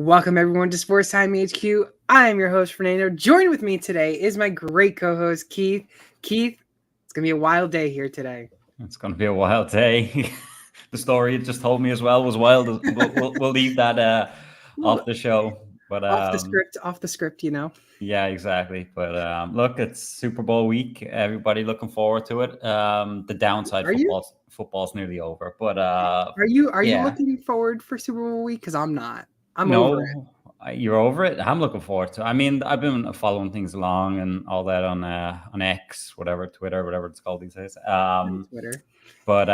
Welcome everyone to Sports Time HQ. I am your host Fernando. Joined with me today is my great co-host Keith. Keith, it's gonna be a wild day here today. It's going to be a wild day. The story you just told me as well was wild. We'll leave that off the show. But Off the script, you know. yeah, exactly. But look, it's Super Bowl week. Everybody looking forward to it. The downside, Are you? football's nearly over. But Are you yeah, looking forward for Super Bowl week? Because I'm not. I'm over it. no, you're over it. I'm looking forward to. I mean, I've been following things along and all that on X, whatever, Twitter, whatever it's called these days. Twitter. But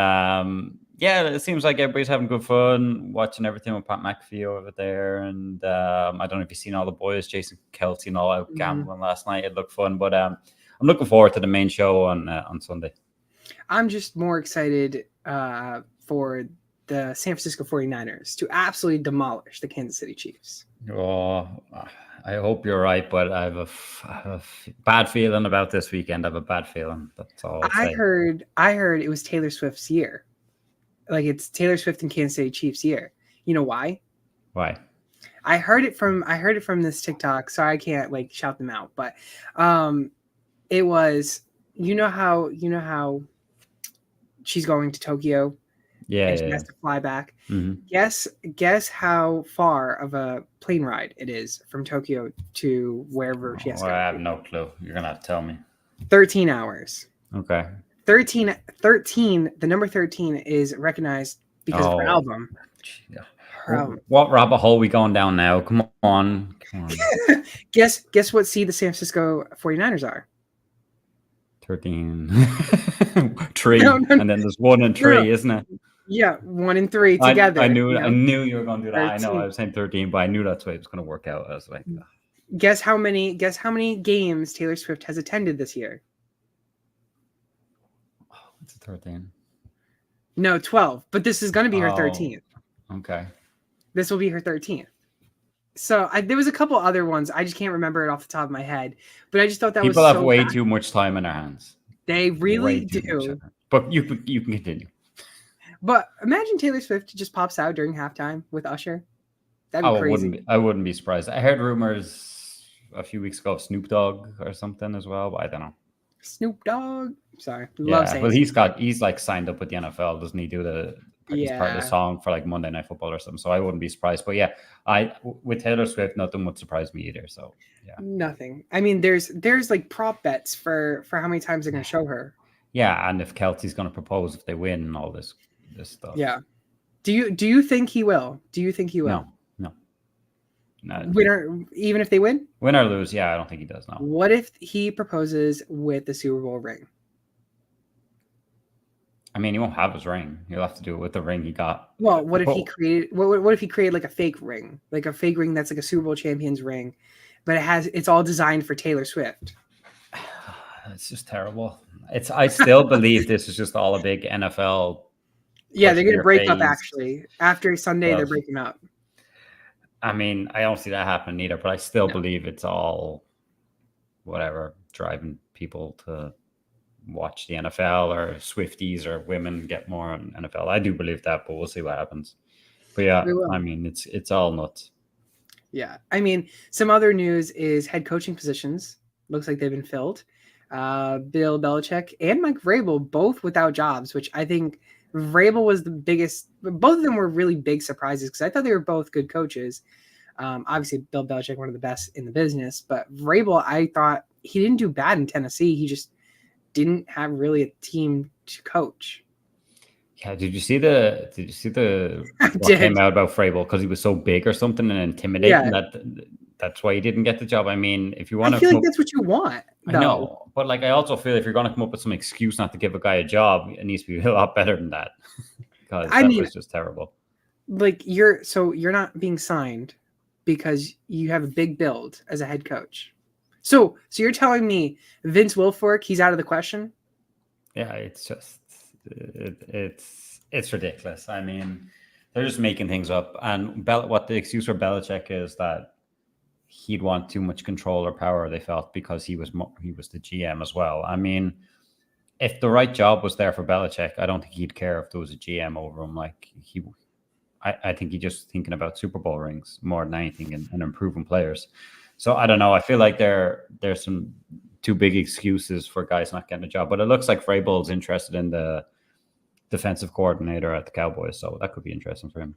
yeah, it seems like everybody's having good fun watching everything with Pat McAfee over there. And I don't know if you've seen all the boys, Jason Kelce and all out gambling last night. It looked fun. But I'm looking forward to the main show on Sunday. I'm just more excited for the San Francisco 49ers to absolutely demolish the Kansas City Chiefs. Oh, I hope you're right, but I have a bad feeling about this weekend. I have a bad feeling. That's all I heard it was Taylor Swift's year. Like it's Taylor Swift and Kansas City Chiefs year. You know why? Why? I heard it from this TikTok. Sorry, I can't like shout them out, but it was you know how she's going to Tokyo. Yeah, and she has to fly back. Mm-hmm. Guess how far of a plane ride it is from Tokyo to wherever she has to go. I have no clue. You're gonna have to tell me. 13 hours. Okay. 13. The number 13 is recognized because of her album. Yeah. What rabbit hole are we going down now? Come on. Guess what seed the San Francisco 49ers are? 13. 3. No. And then there's 1 and 3, isn't it? Yeah, 1 and 3 together. I knew you were going to do that. 13. I know I was saying 13, but I knew that's what it was going to work out. I was like, Guess how many games Taylor Swift has attended this year? Oh, it's a 13. No, 12. But this is going to be her 13th. Okay. This will be her 13th. So there was a couple other ones. I just can't remember it off the top of my head. But I just thought that people have way too much time in their hands. They really do. But you can continue. But imagine Taylor Swift just pops out during halftime with Usher. That'd be crazy. I wouldn't be surprised. I heard rumors a few weeks ago of Snoop Dogg or something as well, but I don't know. Snoop Dogg? Sorry. Love saying he's like signed up with the NFL, doesn't he? He's part of the song for like Monday Night Football or something. So I wouldn't be surprised. But yeah, with Taylor Swift, nothing would surprise me either. So yeah. Nothing. I mean, there's like prop bets for how many times they're gonna show her. Yeah, and if Kelce's gonna propose if they win and all this stuff. Yeah. Do you think he will? Do you think he will? No. Winner, even if they win? Win or lose, yeah, I don't think he does. No. What if he proposes with the Super Bowl ring? I mean, he won't have his ring. He'll have to do it with the ring he got. Well, what if he created? What if he created like a fake ring, like a fake ring that's like a Super Bowl champions ring, but it's all designed for Taylor Swift? It's just terrible. I still believe this is just all a big NFL. Yeah, they're going to break up actually after Sunday. They're breaking up. I mean, I don't see that happening either, but I still believe it's all whatever driving people to watch the NFL or Swifties or women get more on NFL. I do believe that, but we'll see what happens. But yeah, I mean, it's all nuts. Yeah. I mean, some other news is head coaching positions. Looks like they've been filled. Bill Belichick and Mike Vrabel both without jobs, which I think Vrabel was the biggest. Both of them were really big surprises because I thought they were both good coaches. Obviously, Bill Belichick, one of the best in the business, but Vrabel, I thought he didn't do bad in Tennessee. He just didn't have really a team to coach. Yeah, did you see the what came out about Vrabel because he was so big or something and intimidating that's why he didn't get the job. I mean, if you want to, I feel like that's what you want. I know, but like I also feel if you're going to come up with some excuse not to give a guy a job, it needs to be a lot better than that because that was just terrible. Like you're not being signed because you have a big build as a head coach. So you're telling me Vince Wilfork, he's out of the question? Yeah, it's just it's ridiculous. I mean, they're just making things up. And what the excuse for Belichick is that he'd want too much control or power. They felt because he was the GM as well. I mean, if the right job was there for Belichick, I don't think he'd care if there was a GM over him. Like I think he's just thinking about Super Bowl rings more than anything and improving players. So I don't know. I feel like there's some too big excuses for guys not getting a job. But it looks like Vrabel's interested in the defensive coordinator at the Cowboys, so that could be interesting for him.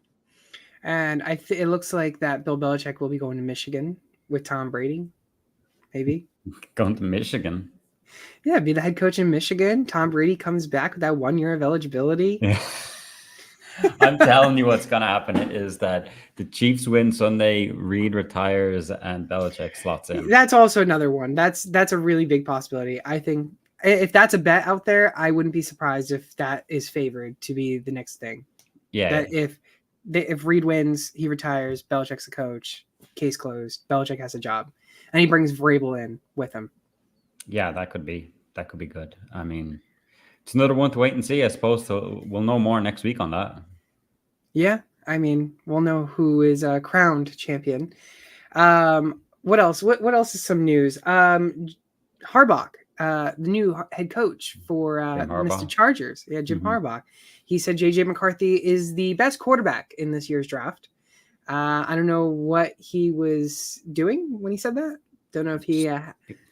And it looks like that Bill Belichick will be going to Michigan with Tom Brady, maybe. Going to Michigan? Yeah, be the head coach in Michigan. Tom Brady comes back with that 1 year of eligibility. Yeah. I'm telling you what's going to happen is that the Chiefs win Sunday, Reed retires, and Belichick slots in. That's also another one. That's a really big possibility. I think if that's a bet out there, I wouldn't be surprised if that is favored to be the next thing. Yeah. That if Reed wins, he retires, Belichick's the coach, case closed, Belichick has a job, and he brings Vrabel in with him. Yeah, that could be good. I mean, it's another one to wait and see, I suppose. So we'll know more next week on that. Yeah, I mean, we'll know who is crowned champion. What else? What else is some news? Harbaugh, the new head coach for Mr. Chargers. Yeah, Jim Harbaugh. He said J.J. McCarthy is the best quarterback in this year's draft. I don't know what he was doing when he said that. Don't know if he...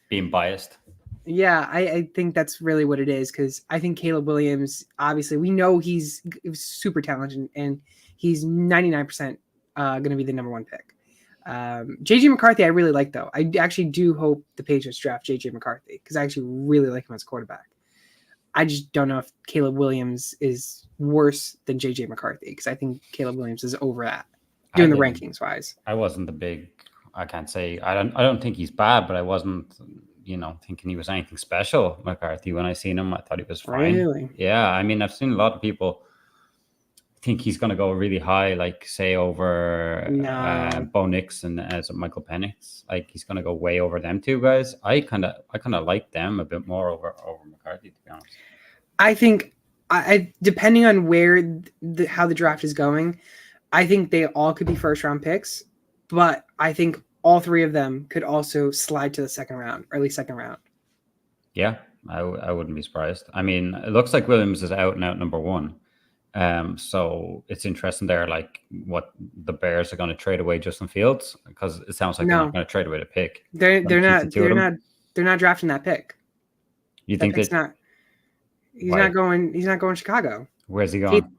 being biased. Yeah, I think that's really what it is, because I think Caleb Williams, obviously, we know he's super talented, and he's 99% going to be the number one pick. J.J. McCarthy, I really like, though. I actually do hope the Patriots draft J.J. McCarthy, because I actually really like him as quarterback. I just don't know if Caleb Williams is worse than J.J. McCarthy, because I think Caleb Williams is over that, doing the rankings-wise. I wasn't the big... I can't say... I don't think he's bad, but I wasn't... thinking he was anything special, McCarthy. When I seen him, I thought he was fine. Really? Yeah, I mean, I've seen a lot of people think he's going to go really high, like say over Bo Nix and as Michael Penix. Like he's going to go way over them two guys. I kind of like them a bit more over McCarthy, to be honest. I think, depending on where how the draft is going, I think they all could be first round picks, but I think all three of them could also slide to the second round, or at least second round. Yeah, I wouldn't be surprised. I mean, it looks like Williams is out and out number one. So it's interesting there, like what the Bears are going to trade away Justin Fields, because it sounds like they're not going to trade away the pick. They're not drafting that pick. You think he's not going to Chicago. Where's he going?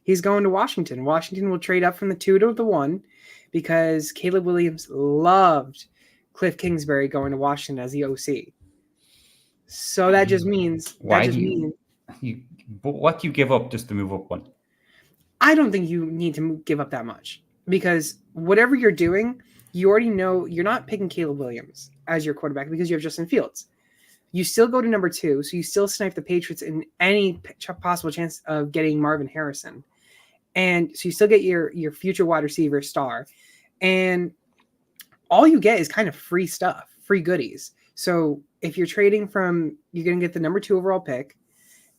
He's going to Washington. Washington will trade up from the 2 to the 1. Because Caleb Williams loved Cliff Kingsbury going to Washington as the OC. So that just means... what do you give up just to move up one? I don't think you need to give up that much. Because whatever you're doing, you already know you're not picking Caleb Williams as your quarterback because you have Justin Fields. You still go to number 2, so you still snipe the Patriots in any possible chance of getting Marvin Harrison. And so you still get your future wide receiver star. And all you get is kind of free stuff, free goodies. So if you're trading you're going to get the number 2 overall pick.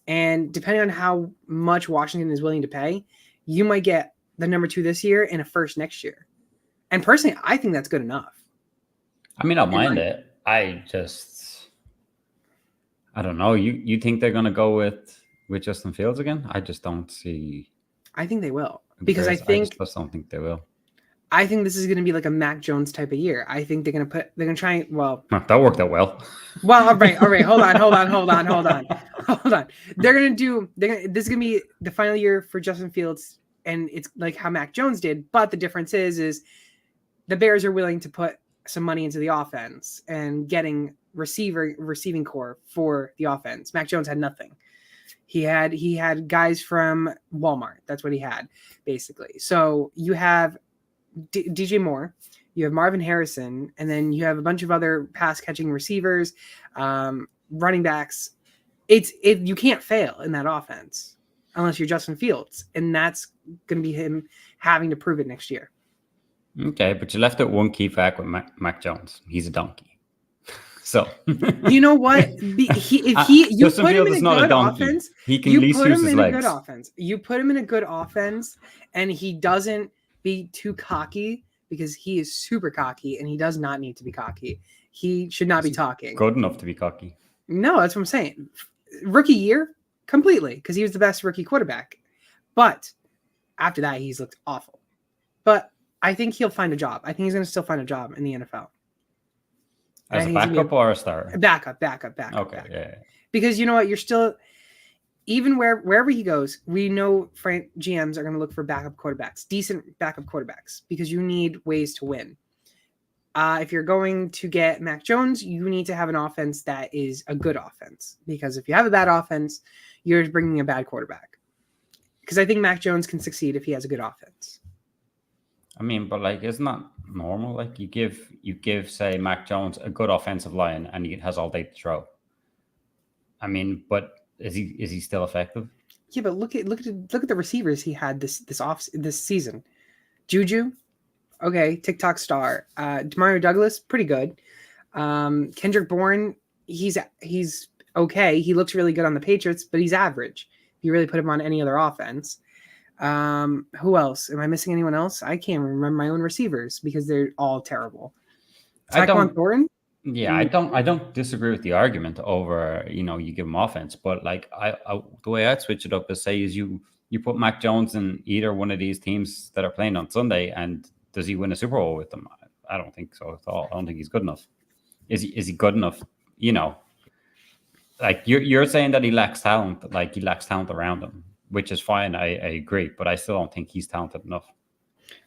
And depending on how much Washington is willing to pay, you might get the number 2 this year and a first next year. And personally, I think that's good enough. I mean, I don't mind it. I don't know. You think they're going to go with Justin Fields again? I just don't see... I think they will, because I just don't think they will. I think this is going to be like a Mac Jones type of year. I think they're going to try. Well, that worked out well. Well, all right. Hold on. This is going to be the final year for Justin Fields, and it's like how Mac Jones did. But the difference is the Bears are willing to put some money into the offense and getting receiving core for the offense. Mac Jones had nothing. He had guys from Walmart. That's what he had, basically. So you have DJ Moore, you have Marvin Harrison, and then you have a bunch of other pass-catching receivers, running backs. You can't fail in that offense unless you're Justin Fields, and that's going to be him having to prove it next year. Okay, but you left out one key fact with Mac Jones. He's a donkey. So you know what? You put him in a good offense. He can at least use his legs. You put him in a good offense, and he doesn't be too cocky, because he is super cocky, and he does not need to be cocky. He should not be talking. Good enough to be cocky. No, that's what I'm saying. Rookie year, completely, because he was the best rookie quarterback. But After that, he's looked awful. But I think he'll find a job. I think he's going to still find a job in the NFL. And As I a think he's going backup or a starter? to be backup. Okay, yeah. Because you know what? You're still, even wherever he goes, we know GMs are going to look for backup quarterbacks, decent backup quarterbacks, because you need ways to win. If you're going to get Mac Jones, you need to have an offense that is a good offense. Because if you have a bad offense, you're bringing a bad quarterback. Because I think Mac Jones can succeed if he has a good offense. I mean, but like, isn't that normal? Like, you give, say, Mac Jones a good offensive line, and he has all day to throw. I mean, but is he still effective? Yeah, but look at the receivers he had this season. Juju, okay, TikTok star. Demario Douglas, pretty good. Kendrick Bourne, he's okay. He looks really good on the Patriots, but he's average. If you really put him on any other offense. Who else? Am I missing anyone else? I can't remember my own receivers because they're all terrible. Tyquan Thornton? Yeah, I don't disagree with the argument over, you give him offense, but like the way I'd switch it up is say you put Mac Jones in either one of these teams that are playing on Sunday, and does he win a Super Bowl with them? I don't think so at all. I don't think he's good enough. Is he good enough? Like you're saying that he lacks talent, like he lacks talent around him, which is fine. I agree, but I still don't think he's talented enough.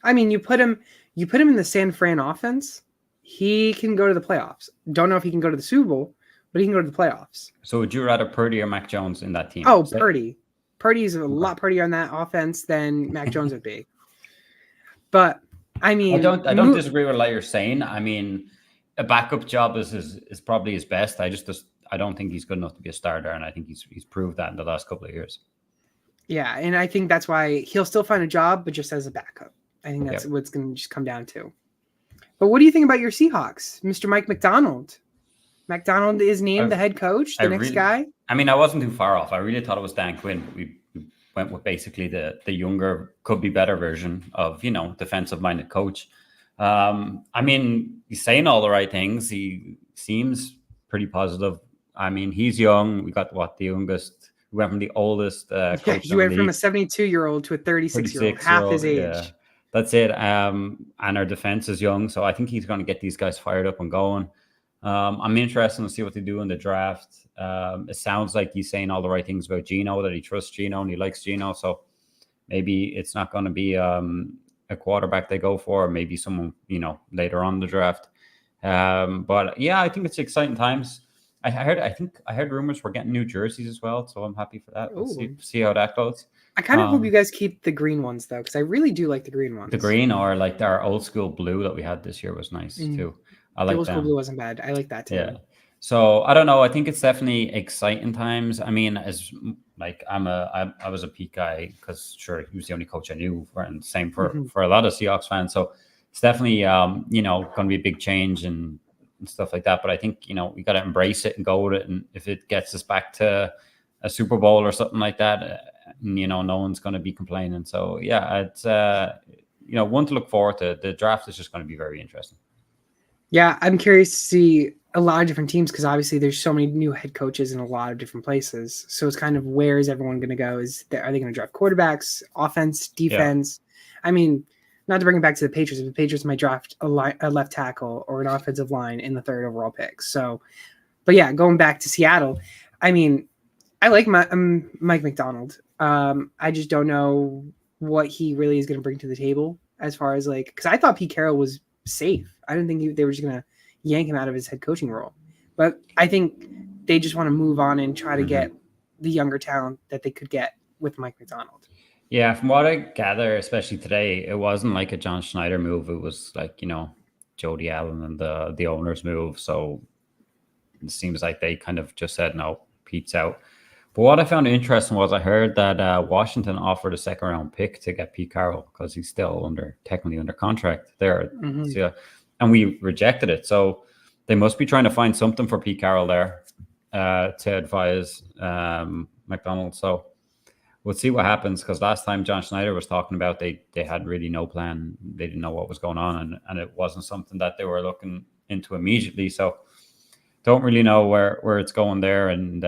I mean, you put him in the San Fran offense, he can go to the playoffs. Don't know if he can go to the Super Bowl, but he can go to the playoffs. So would you rather Purdy or Mac Jones in that team? Oh, Purdy. Purdy's a lot prettier on that offense than Mac Jones would be. But I mean, I don't disagree with what you're saying. I mean, a backup job is probably his best. I don't think he's good enough to be a starter, and I think he's proved that in the last couple of years. Yeah, and I think that's why he'll still find a job, but just as a backup. I think that's what's going to just come down to. But what do you think about your Seahawks, Mr. Mike Macdonald? Macdonald is named the head coach, the next guy. I mean, I wasn't too far off. I really thought it was Dan Quinn, but we went with basically the younger, could be better version of, defensive-minded coach. I mean, he's saying all the right things. He seems pretty positive. I mean, he's young. We got the youngest. We went from the oldest coach. You went from a 72-year-old to a 36-year-old, half his age. Yeah. That's it. And our defense is young, so I think he's going to get these guys fired up and going. I'm interested to see what they do in the draft. It sounds like he's saying all the right things about Geno, that he trusts Geno and he likes Geno. So maybe it's not going to be a quarterback they go for, or maybe someone, later on in the draft. But yeah, I think it's exciting times. I heard rumors we're getting new jerseys as well, so I'm happy for that. We'll see how that goes. I kind of hope you guys keep the green ones though, because I really do like the green ones. The green, or like our old school blue that we had this year, was nice too. I like that. The old school blue wasn't bad. I like that too. Yeah. So I don't know. I think it's definitely exciting times. I mean, as like I was a Pete guy because sure he was the only coach I knew, and same for a lot of Seahawks fans. So it's definitely going to be a big change and stuff like that. But I think we got to embrace it and go with it. And if it gets us back to a Super Bowl or something like that, no one's going to be complaining. So yeah, it's one to look forward to. The draft is just going to be very interesting. Yeah, I'm curious to see a lot of different teams because obviously there's so many new head coaches in a lot of different places. So it's kind of where is everyone going to go? Are they going to draft quarterbacks, offense, defense? Yeah. I mean, not to bring it back to the Patriots, but the Patriots might draft a left tackle or an offensive line in the 3rd overall pick. So, but yeah, going back to Seattle, I mean, I like Mike Macdonald. I just don't know what he really is going to bring to the table as far as because I thought Pete Carroll was safe. I didn't think they were just going to yank him out of his head coaching role. But I think they just want to move on and try to get the younger talent that they could get with Mike Macdonald. Yeah, from what I gather, especially today, it wasn't like a John Schneider move. It was like, Jody Allen and the owner's move. So it seems like they kind of just said, no, Pete's out. But what I found interesting was I heard that Washington offered a 2nd-round pick to get Pete Carroll because he's still technically under contract there. So, and we rejected it. So they must be trying to find something for Pete Carroll there to advise Macdonald. So we'll see what happens, because last time John Schneider was talking about they had really no plan. They didn't know what was going on, and it wasn't something that they were looking into immediately. So don't really know where it's going there. And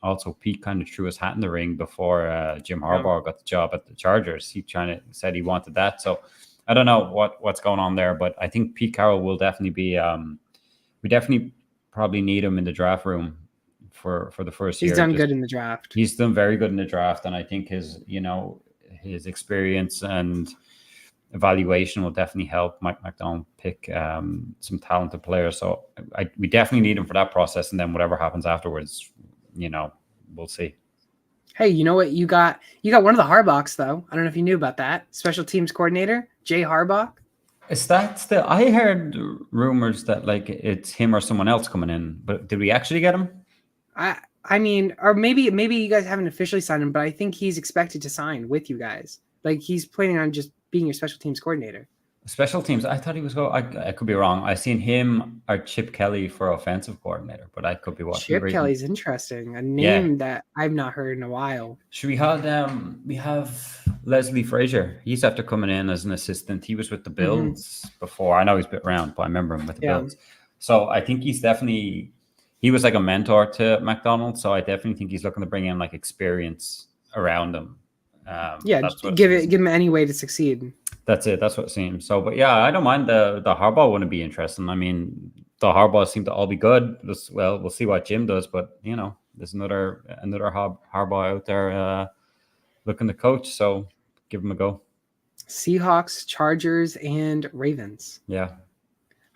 also Pete kind of threw his hat in the ring before Jim Yeah. Harbaugh got the job at the Chargers. He said he wanted that. So I don't know what's going on there, but I think Pete Carroll will definitely be. We definitely probably need him in the draft room for the first He's year. done good in the draft. He's done very good in the draft, and I think his experience and evaluation will definitely help Mike Macdonald pick some talented players. So we definitely need him for that process, and then whatever happens afterwards, we'll see. Hey, you know what? You got one of the Harbaughs, though. I don't know if you knew about that. Special teams coordinator, Jay Harbaugh. Is that still? I heard rumors that like it's him or someone else coming in, but did we actually get him? I mean, or maybe you guys haven't officially signed him, but I think he's expected to sign with you guys. Like he's planning on just being your special teams coordinator. Special teams. I thought he was going. I could be wrong. I seen him or Chip Kelly for offensive coordinator, but I could be watching. Chip Kelly's interesting. A name that I've not heard in a while. Should we have Leslie Frazier. He's after coming in as an assistant. He was with the Bills before. I know he's been around, but I remember him with the Bills. So I think he was like a mentor to McDonald. So I definitely think he's looking to bring in like experience around him. Give him any way to succeed. That's it. That's what it seems. So, but yeah, I don't mind the Harbaugh wouldn't be interesting. I mean, the Harbaugh seem to all be good. We'll see what Jim does, but there's another Harbaugh out there looking to coach. So give him a go. Seahawks, Chargers, and Ravens. Yeah.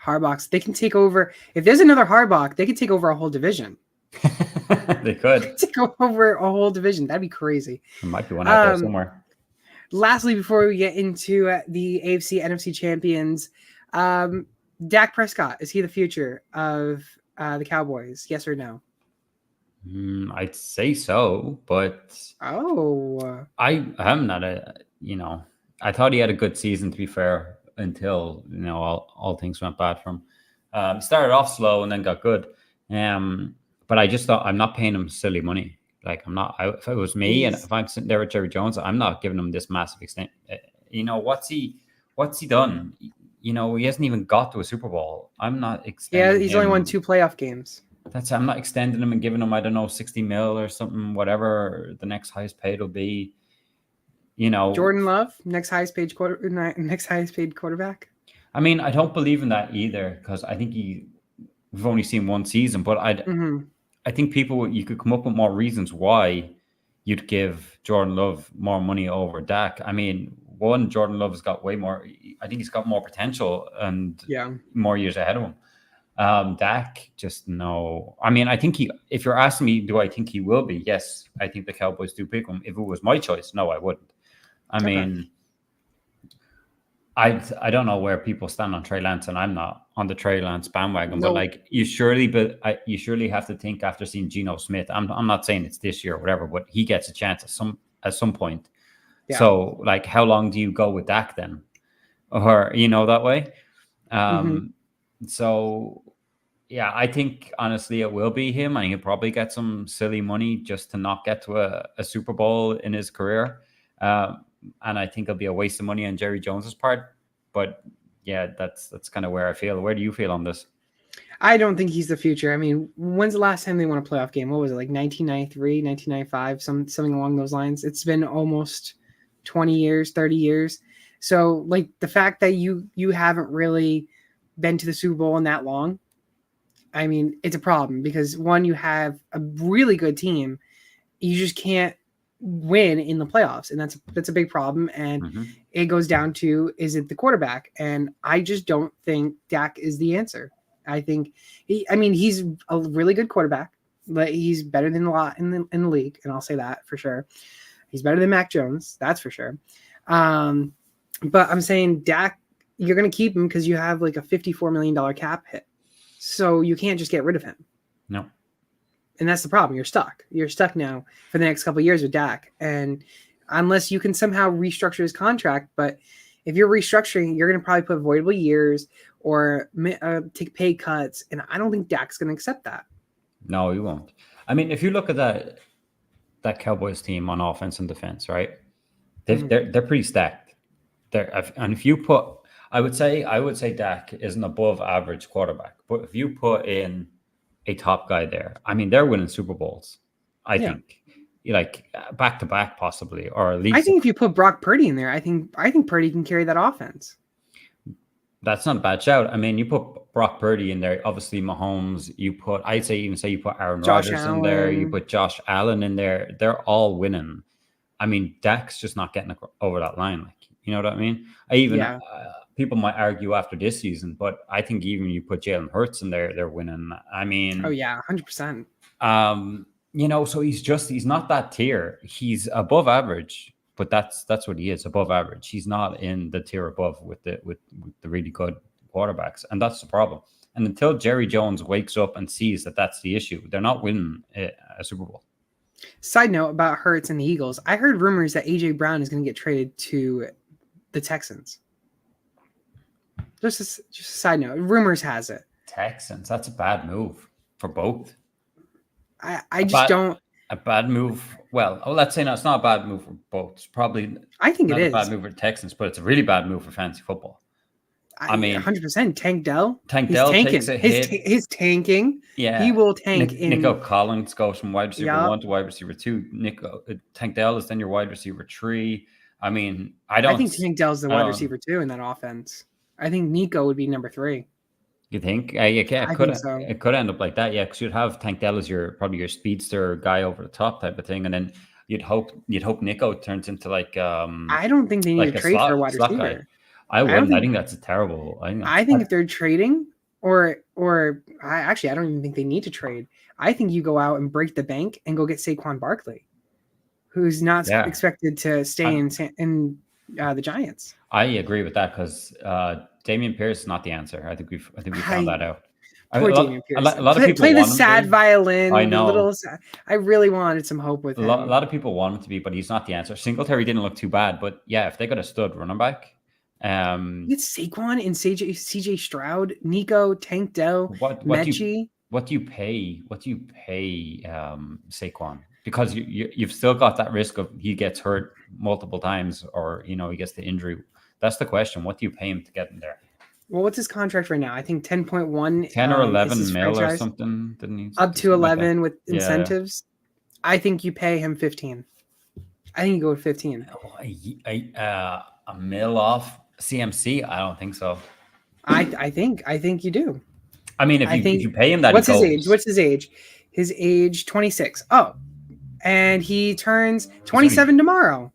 Harbaughs. They can take over. If there's another Harbaugh, they can take over a whole division. They could take over a whole division. That'd be crazy. There might be one out there somewhere. Lastly, before we get into the AFC, NFC champions, Dak Prescott, is he the future of the Cowboys? Yes or no? I'd say so, but I'm not I thought he had a good season, to be fair, until all things went bad for him. Started off slow and then got good. But I just thought I'm not paying him silly money. Like if it was me and if I'm sitting there with Jerry Jones, I'm not giving him this massive extent. What's he done? He hasn't even got to a Super Bowl. I'm not extending. Yeah, he's only won 2 playoff games. I'm not extending him and giving him, I don't know, 60 mil or something, whatever the next highest paid will be. Jordan Love, next highest paid quarterback. I mean, I don't believe in that either because I think we've only seen one season, but I think you could come up with more reasons why you'd give Jordan Love more money over Dak. I mean, Jordan Love has got way more. I think he's got more potential and more years ahead of him. Dak, just no. I mean, I think if you're asking me, do I think he will be? Yes, I think the Cowboys do pick him. If it was my choice, no, I wouldn't. I mean, I don't know where people stand on Trey Lance, and I'm not on the Trey Lance bandwagon. No. But like you surely have to think after seeing Geno Smith. I'm not saying it's this year or whatever, but he gets a chance at some point. Yeah. So like, how long do you go with Dak then, or that way? So yeah, I think honestly it will be him, and he'll probably get some silly money just to not get to a Super Bowl in his career. And I think it'll be a waste of money on Jerry Jones's part. But yeah, that's kind of where I feel. Where do you feel on this? I don't think he's the future. I mean, when's the last time they won a playoff game? What was it, like 1993, 1995, something along those lines? It's been almost 20 years, 30 years. So like the fact that you haven't really been to the Super Bowl in that long, I mean, it's a problem because one, you have a really good team. You just can't win in the playoffs, and that's a big problem. And it goes down to, is it the quarterback? And I just don't think Dak is the answer. I think he's a really good quarterback, but he's better than a lot in the league, and I'll say that for sure. He's better than Mac Jones, that's for sure. But I'm saying Dak, you're going to keep him because you have like a $54 million cap hit, so you can't just get rid of him. No. And that's the problem. You're stuck. You're stuck now for the next couple of years with Dak. And unless you can somehow restructure his contract, but if you're restructuring, you're going to probably put voidable years or take pay cuts. And I don't think Dak's going to accept that. No, he won't. I mean, if you look at that Cowboys team on offense and defense, right? They're pretty stacked. And if you put, I would say Dak is an above average quarterback. But if you put in a top guy there, I mean, they're winning Super Bowls. I think, like back to back possibly, or at I least think if you put Brock Purdy in there, I think Purdy can carry that offense. that's not a bad shout. I mean, you put Brock Purdy in there, obviously Mahomes. I'd say you put Aaron Josh Rodgers in there. You Allen. put Josh Allen in there. They're all winning. I mean, Dak's just not getting over that line. Like, you know what I mean? Yeah. People might argue after this season, but I think even you put Jalen Hurts in there, they're winning. I mean, Oh yeah, 100%. So he's not that tier. He's above average, but that's what he is, above average. He's not in the tier above with the really good quarterbacks, and that's the problem. And until Jerry Jones wakes up and sees that that's the issue, they're not winning a Super Bowl. Side note about Hurts and the Eagles. I heard rumors that AJ Brown is going to get traded to the Texans. Just a side note. Rumors has it. Texans. That's a bad move for both. I just don't. A bad move. Well, let's say no, it's not a bad move for both. It's probably I think not it a is bad move for Texans, but it's a really bad move for fantasy football. I mean, 100%. Tank Dell. Tank Dell takes a hit. His tanking. Yeah, he will tank. Nico Collins goes from wide receiver 1 to wide receiver 2. Tank Dell is then your wide receiver 3. I mean, I think Tank Dell's the wide receiver 2 in that offense. I think Nico would be number 3. You think? Yeah, it could end up like that. Yeah, because you'd have Tank Dell as probably your speedster guy over the top type of thing, and then you'd hope Nico turns into like. I don't think they need to trade for a wide receiver. Guy. I wouldn't. I think that's a terrible. I think if they're trading, or I don't even think they need to trade. I think you go out and break the bank and go get Saquon Barkley, who's not expected to stay in the Giants. I agree with that because Dameon Pierce is not the answer. I think we found that out. Poor Dameon Pierce. A lot of people play the want sad violin. I know. I really wanted some hope with him. A lot of people want him to be, but he's not the answer. Singletary didn't look too bad, but yeah, if they got a stud running back. It's Saquon and CJ Stroud, Nico, Tank Dell, Mechie. What do you pay Saquon? Because you've still got that risk of he gets hurt multiple times, or he gets the injury. That's the question. What do you pay him to get him there? Well, what's his contract right now? I think 10.1, 10 or 11 mil or something. Didn't he? Up to 11 with incentives. Yeah. I think you pay him 15. I think you go with 15. A mil off CMC? I don't think so. I think you do. I mean, if you pay him that, what's his age? What's his age? His age 26. Oh, and he turns 27 tomorrow.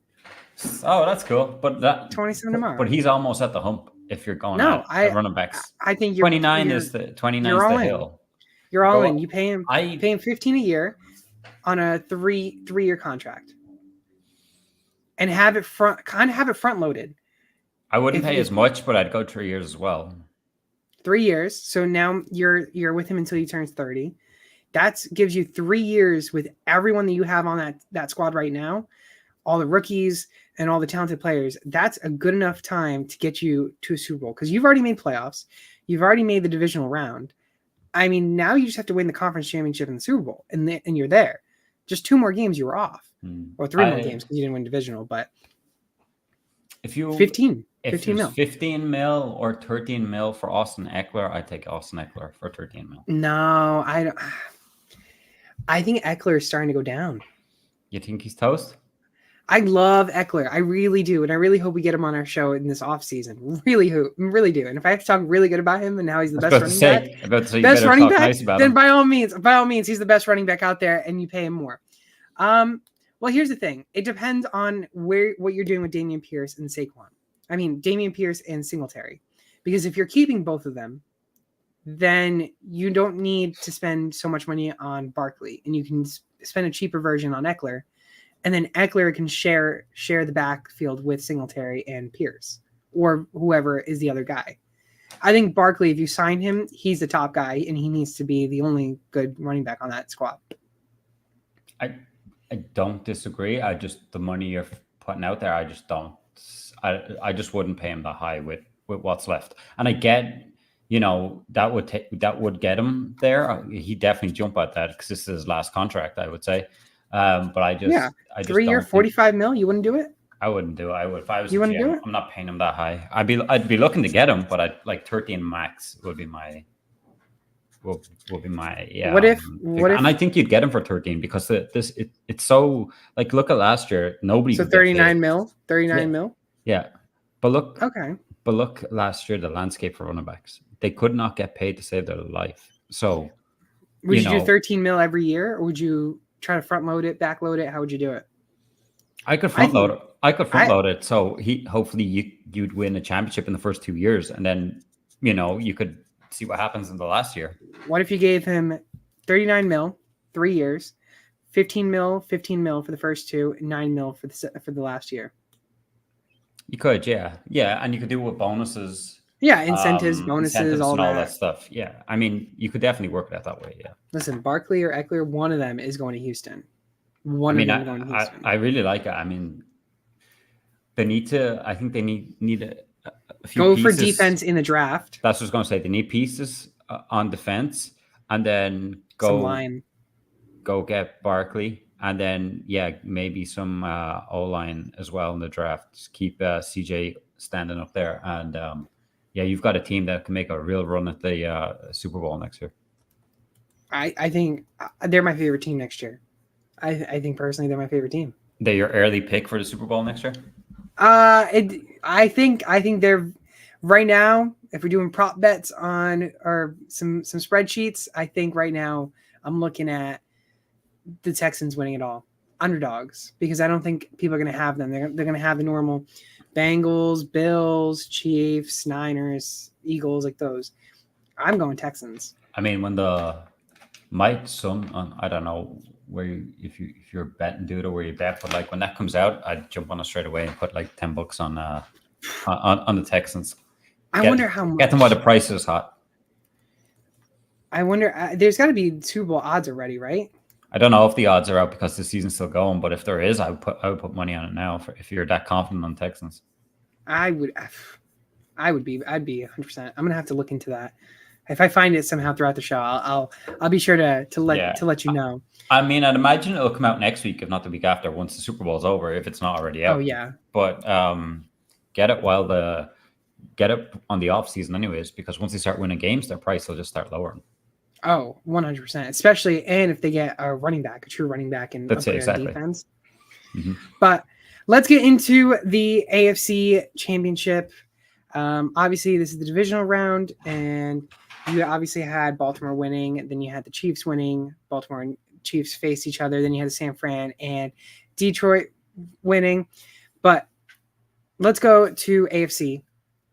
Oh, that's cool. But 27 tomorrow. But he's almost at the hump if you're going at running backs. I think 29 is the hill. You're all in. You pay him 15 a year on a three-year contract. And have it front loaded. I wouldn't pay as much, but I'd go 3 years as well. 3 years. So now you're with him until he turns 30. That gives you 3 years with everyone that you have on that squad right now, all the rookies and all the talented players. That's a good enough time to get you to a Super Bowl because you've already made playoffs. You've already made the divisional round. I mean, now you just have to win the conference championship in the Super Bowl, and you're there. Just 2 more games, you were off. Or 3 more games because you didn't win divisional. But if you 15 mil. 15 mil or 13 mil for Austin Eckler, I take Austin Eckler for 13 mil. No, I don't. I think Eckler is starting to go down. You think he's toast? I love Eckler. I really do. And I really hope we get him on our show in this offseason. Really do. And if I have to talk really good about him and now he's the best running back, then by all means, he's the best running back out there and you pay him more. Well, here's the thing. It depends on what you're doing with Dameon Pierce and Saquon. I mean, Dameon Pierce and Singletary. Because if you're keeping both of them, then you don't need to spend so much money on Barkley. And you can spend a cheaper version on Eckler. And then Eckler can share the backfield with Singletary and Pierce. Or whoever is the other guy. I think Barkley, if you sign him, he's the top guy. And he needs to be the only good running back on that squad. I don't disagree. The money you're putting out there, I just don't. I just wouldn't pay him that high with what's left. And I get, that would get him there. He definitely jump at that because this is his last contract, I would say. But I just 3 year, 45 mil. You wouldn't do it? I wouldn't do it. I would if I was. You wouldn't do it? I'm not paying him that high. I'd be looking to get him, but I'd like 13 max would be my. will be my What if and I think you'd get him for 13 because it's so like look at last year, nobody so could get 39 paid. mil? 39 Yeah. mil? Yeah. But look Okay. last year the landscape for running backs. They could not get paid to save their life. So Would you do 13 mil every year, or would you try to front load it, back load it? How would you do it? I could front load it. I could front load it. So hopefully you'd win a championship in the first 2 years, and then you could see what happens in the last year. What if you gave him 39 mil, 3 years, 15 mil for the first 2, 9 mil for the last year? You could, yeah, and you could do it with bonuses. Yeah, incentives, bonuses, all and all that that. stuff. Yeah, I mean, you could definitely work that way. Yeah. Listen, Barkley or Eckler, one of them is going to Houston. One of them is going to Houston. I really like it. I mean, they need to. I think they need a few go pieces. For defense in the draft. That's what I was going to say. They need pieces on defense, and then some line. Go get Barkley, and then maybe some O-line as well in the draft. Just keep CJ standing up there, and you've got a team that can make a real run at the Super Bowl next year. I think they're my favorite team next year. I think personally they're my favorite team. They're your early pick for the Super Bowl next year? I think they're right now, if we're doing prop bets on or some spreadsheets, I think right now I'm looking at the Texans winning it all. Underdogs, because I don't think people are going to have them. They're going to have the normal Bengals, Bills, Chiefs, Niners, Eagles, like those. I'm going Texans. I mean, when the Mike Son, I don't know if you're betting dude or where you bet, but like when that comes out, I'd jump on it straight away and put like $10 on the Texans. I wonder how much. Get them while the price is hot. I wonder. There's got to be Super Bowl odds already, right? I don't know if the odds are out because the season's still going, but if there is, I would put money on it now. If you're that confident on Texans, I'd be 100%. I'm gonna have to look into that. If I find it somehow throughout the show, I'll be sure to let you know. I mean, I'd imagine it'll come out next week, if not the week after, once the Super Bowl's over, if it's not already out. Oh yeah. But get it on the off season, anyways, because once they start winning games, their price will just start lowering. Oh, 100%. Especially, and if they get a true running back, and that's it, exactly. Defense. Mm-hmm. But let's get into the AFC Championship. Obviously, this is the divisional round, and you obviously had Baltimore winning. Then you had the Chiefs winning. Baltimore and Chiefs faced each other. Then you had San Fran and Detroit winning. But let's go to AFC.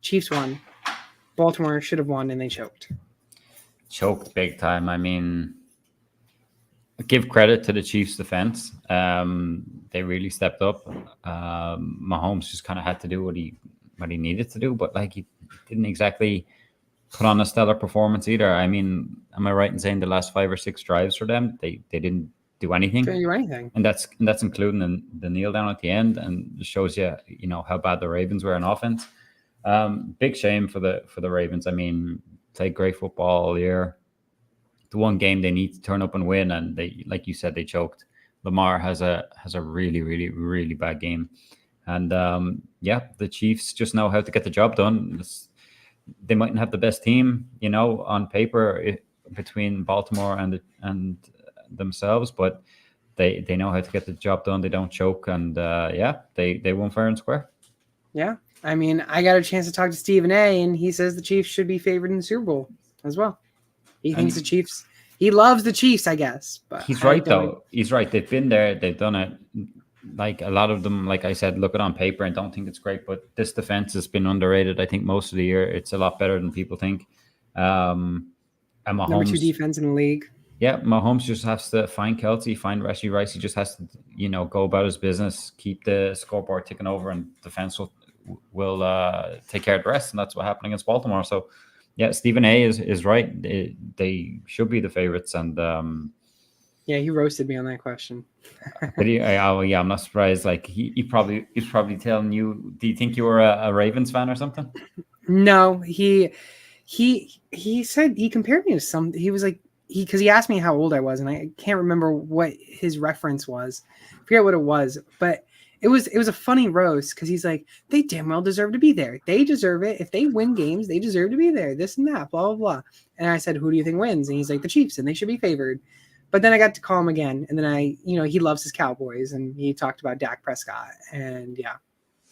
Chiefs won. Baltimore should have won, and they choked. Choked big time. I mean, give credit to the Chiefs' defense. They really stepped up. Mahomes just kind of had to do what he needed to do, but like he didn't exactly put on a stellar performance either. I mean, am I right in saying the last 5 or 6 drives for them, they didn't do anything? Couldn't do anything. And that's including the kneel down at the end, and it shows you how bad the Ravens were in offense. Big shame for the Ravens. I mean, played great football all year. The one game they need to turn up and win, and they, like you said, they choked. Lamar has a really, really, really bad game. And the Chiefs just know how to get the job done. They mightn't have the best team, on paper between Baltimore and themselves, but they know how to get the job done. They don't choke, and they won fair and square. Yeah, I mean, I got a chance to talk to Stephen A, and he says the Chiefs should be favored in the Super Bowl as well. He thinks the Chiefs. He loves the Chiefs, I guess. But he's right, though. He's right. They've been there. They've done it. Like a lot of them, like I said, look it on paper and don't think it's great, but this defense has been underrated. I think most of the year it's a lot better than people think. And Mahomes, number 2 defense in the league. Yeah, Mahomes just has to find Kelsey, find Rashee Rice. He just has to, go about his business, keep the scoreboard ticking over, and defense will take care of the rest. And that's what happened against Baltimore. So, yeah, Stephen A is right. They should be the favorites, and yeah, he roasted me on that question. I'm not surprised. Like he's probably telling you, do you think you were a Ravens fan or something? No, he said he compared me to some. He was like because he asked me how old I was, and I can't remember what his reference was. I forget what it was, but it was a funny roast because he's like, they damn well deserve to be there. They deserve it. If they win games, they deserve to be there. This and that, blah, blah, blah. And I said, who do you think wins? And he's like, the Chiefs, and they should be favored. But then I got to call him again. And then he loves his Cowboys, and he talked about Dak Prescott. And yeah,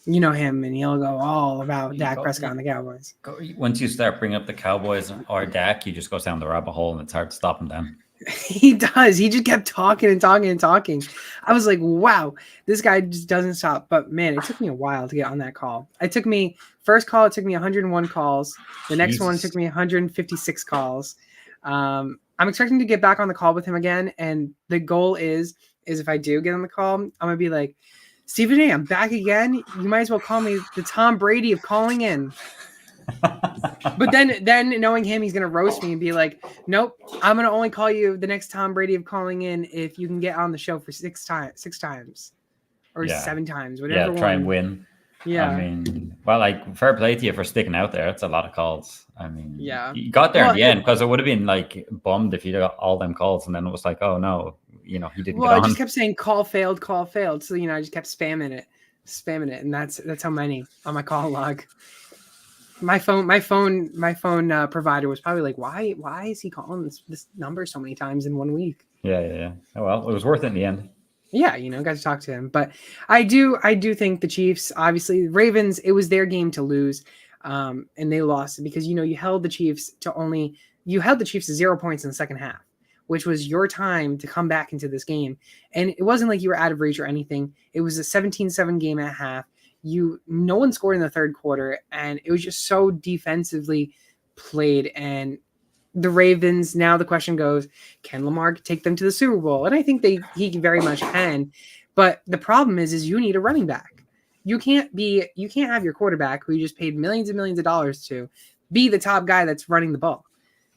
you know him, and he'll go all about Dak Prescott and the Cowboys. Once you start bringing up the Cowboys or Dak, he just goes down the rabbit hole, and it's hard to stop him then. He does. He just kept talking and talking and talking. I was like, wow, this guy just doesn't stop. But man, it took me a while to get on that call. It took me 101 calls. The next one took me 156 calls. I'm expecting to get back on the call with him again. And the goal is if I do get on the call, I'm going to be like, Stephen A., I'm back again. You might as well call me the Tom Brady of calling in. But then knowing him, he's gonna roast me and be like, nope, I'm gonna only call you the next Tom Brady of calling in if you can get on the show for six times or 7 times, whatever. Yeah, try and win. Yeah, I mean, well, like, fair play to you for sticking out there. It's a lot of calls. I mean, yeah, you got there in the end, because it would have been like bummed if you got all them calls and then it was like, oh no, he didn't. Well, I just kept saying call failed, so I just kept spamming it, and that's how many on my call log. My phone provider was probably like, why is he calling this number so many times in 1 week? Yeah. Oh, well, it was worth it in the end. Yeah, got to talk to him. But I do think the Chiefs, obviously, Ravens, it was their game to lose. And they lost because, you held the Chiefs to 0 points in the second half, which was your time to come back into this game. And it wasn't like you were out of reach or anything. It was a 17-7 game at half. No one scored in the third quarter, and it was just so defensively played. And the Ravens, now the question goes, can Lamar take them to the Super Bowl? And I think he very much can. But the problem is you need a running back. You can't have your quarterback, who you just paid millions and millions of dollars to, be the top guy that's running the ball.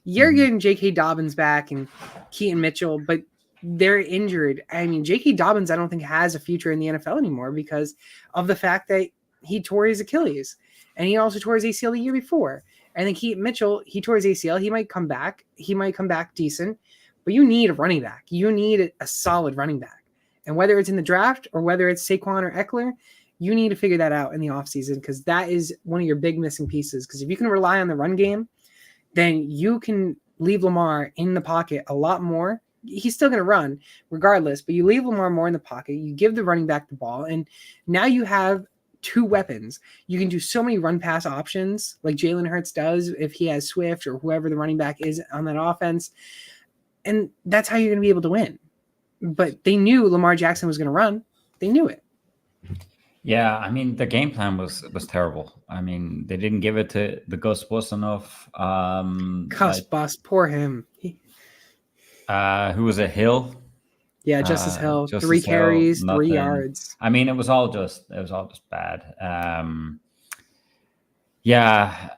You're getting J.K. Dobbins back and Keaton Mitchell, but they're injured. I mean, J.K. Dobbins, I don't think has a future in the NFL anymore because of the fact that he tore his Achilles, and he also tore his ACL the year before. And then Keaton Mitchell, he tore his ACL. He might come back. He might come back decent, but you need a running back. You need a solid running back. And whether it's in the draft or whether it's Saquon or Eckler, you need to figure that out in the offseason, because that is one of your big missing pieces. Because if you can rely on the run game, then you can leave Lamar in the pocket a lot more. He's still going to run regardless, but you leave Lamar more in the pocket. You give the running back the ball, and now you have 2 weapons. You can do so many run pass options like Jalen Hurts does if he has Swift or whoever the running back is on that offense. And that's how you're going to be able to win. But they knew Lamar Jackson was going to run. They knew it. Yeah, I mean, the game plan was terrible. I mean, they didn't give it to the Gus Bus enough. Bus, poor him. Who was it? Hill? Yeah, Justice Hill. 3 carries, 3 yards. I mean, it was all just bad. Yeah,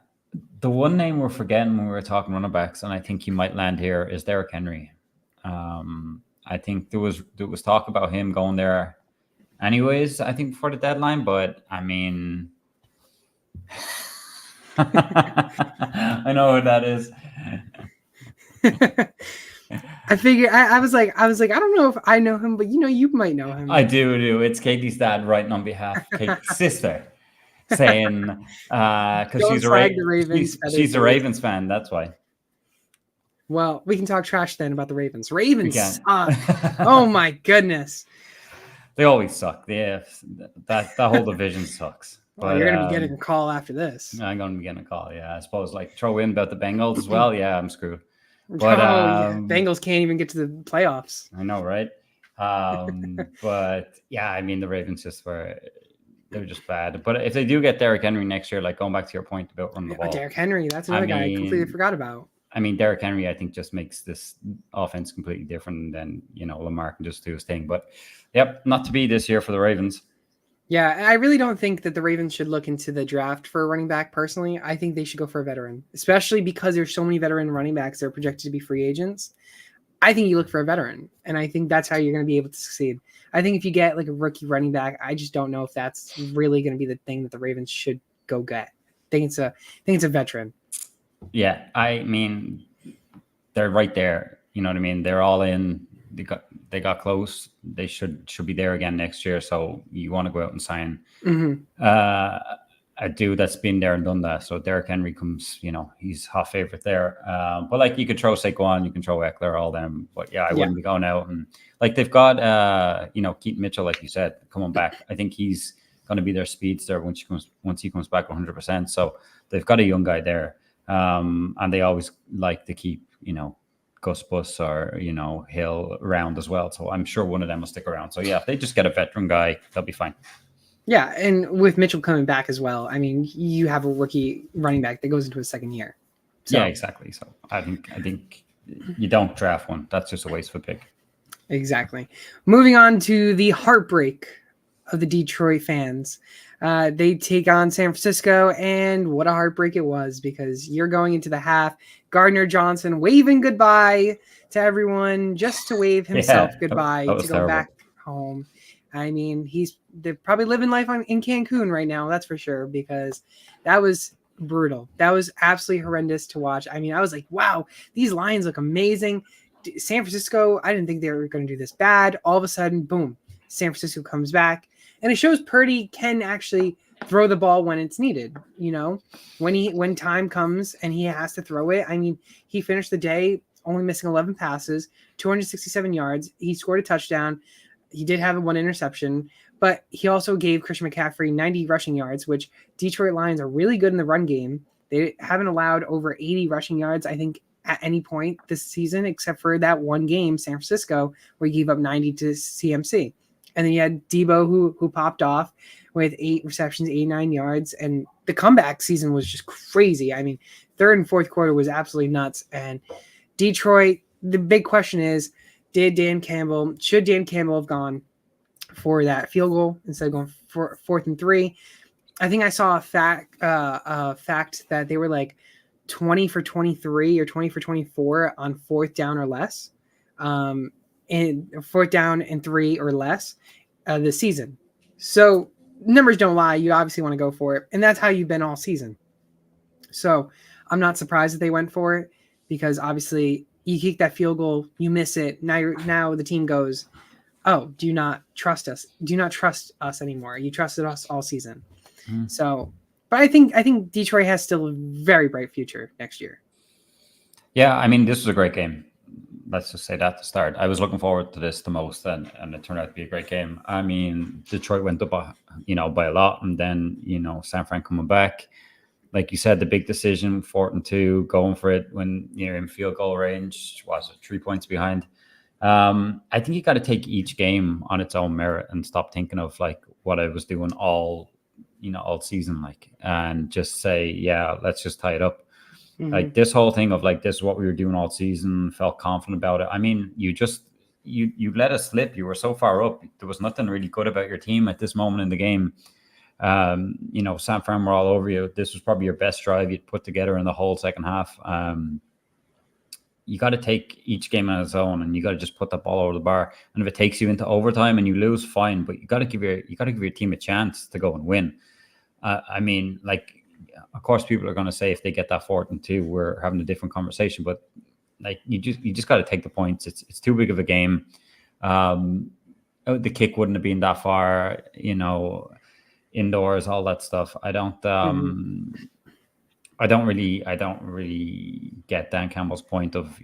the one name we're forgetting when we were talking running backs, and I think he might land here, is Derrick Henry. I think there was talk about him going there anyways, I think, before the deadline, but I mean, I know who that is. I figured I was like, I don't know if I know him, but you might know him. I do. It's Katie's dad writing on behalf of Katie's sister, saying because she's a Ravens fan. That's why. Well, we can talk trash then about the Ravens. Ravens suck. Oh my goodness. They always suck. Yeah, that whole division sucks. Well, you're going to be getting a call after this. I'm going to be getting a call. Yeah, I suppose, like, throw in about the Bengals as well. Yeah, I'm screwed. But Bengals can't even get to the playoffs. I know, right? But yeah, I mean, the Ravens they're just bad. But if they do get Derrick Henry next year, like, going back to your point about running the ball, Derrick Henry, that's another guy I completely forgot about. I mean, Derrick Henry, I think, just makes this offense completely different than, Lamar can just do his thing. But yep, not to be this year for the Ravens. Yeah, I really don't think that the Ravens should look into the draft for a running back personally. I think they should go for a veteran, especially because there's so many veteran running backs that are projected to be free agents. I think you look for a veteran, and I think that's how you're going to be able to succeed. I think if you get like a rookie running back, I just don't know if that's really going to be the thing that the Ravens should go get. I think it's a veteran. Yeah, I mean, they're right there. You know what I mean? They're all in. they got close. They should be there again next year. So you want to go out and sign a dude that's been there and done that. So Derrick Henry comes, he's hot favorite there. But like you could throw Saquon, you can throw Eckler, all them. But yeah, I wouldn't be going out. And like they've got Keaton Mitchell, like you said, coming back. I think he's going to be their speedster once he comes back 100%. So they've got a young guy there. And they always like to keep, Gus Bus or, Hill around as well. So I'm sure one of them will stick around. So yeah, if they just get a veteran guy, they'll be fine. Yeah, and with Mitchell coming back as well, I mean, you have a rookie running back that goes into his second year. So, yeah, exactly. So I think you don't draft one. That's just a wasteful pick. Exactly. Moving on to the heartbreak of the Detroit fans. They take on San Francisco, and what a heartbreak it was, because you're going into the half. Gardner Johnson waving goodbye to everyone just to wave himself goodbye to go terrible. Back home. I mean, they're probably living life in Cancun right now, that's for sure, because that was brutal. That was absolutely horrendous to watch. I mean, I was like, wow, these Lions look amazing. San Francisco, I didn't think they were going to do this bad. All of a sudden, boom, San Francisco comes back. And it shows Purdy can actually throw the ball when it's needed. When time comes and he has to throw it. I mean, he finished the day only missing 11 passes, 267 yards. He scored a touchdown. He did have one interception, but he also gave Christian McCaffrey 90 rushing yards, which Detroit Lions are really good in the run game. They haven't allowed over 80 rushing yards, I think, at any point this season, except for that one game, San Francisco, where he gave up 90 to CMC. And then you had Debo who popped off with 8 receptions, 89 yards. And the comeback season was just crazy. I mean, third and fourth quarter was absolutely nuts. And Detroit, the big question is, should Dan Campbell have gone for that field goal instead of going for 4th and 3? I think I saw a fact that they were like 20 for 23 or 20 for 24 on 4th down or less. And 4th down and 3 or less this season. So numbers don't lie. You obviously want to go for it. And that's how you've been all season. So I'm not surprised that they went for it, because obviously you kick that field goal, you miss it. Now the team goes, oh, do you not trust us? Do you not trust us anymore? You trusted us all season. So, but I think Detroit has still a very bright future next year. Yeah, I mean, this was a great game. Let's just say that to start. I was looking forward to this the most, and it turned out to be a great game. I mean, Detroit went up, by a lot, and then San Fran coming back. Like you said, the big decision, 4th and 2, going for it when you're in field goal range. Was it 3 points behind? I think you got to take each game on its own merit and stop thinking of like what I was doing all season, and just say, yeah, let's just tie it up. Mm-hmm. Like this whole thing of like, this is what we were doing all season, felt confident about it. I mean, you let us slip. You were so far up. There was nothing really good about your team at this moment in the game. San Fran were all over you. This was probably your best drive you'd put together in the whole second half. You got to take each game on its own, and you got to just put that ball over the bar. And if it takes you into overtime and you lose, fine. But you got to give your team a chance to go and win. I mean, like, of course, people are going to say if they get that 4th and 2, we're having a different conversation. But like, you just got to take the points. It's too big of a game. The kick wouldn't have been that far, indoors, all that stuff. I don't really get Dan Campbell's point of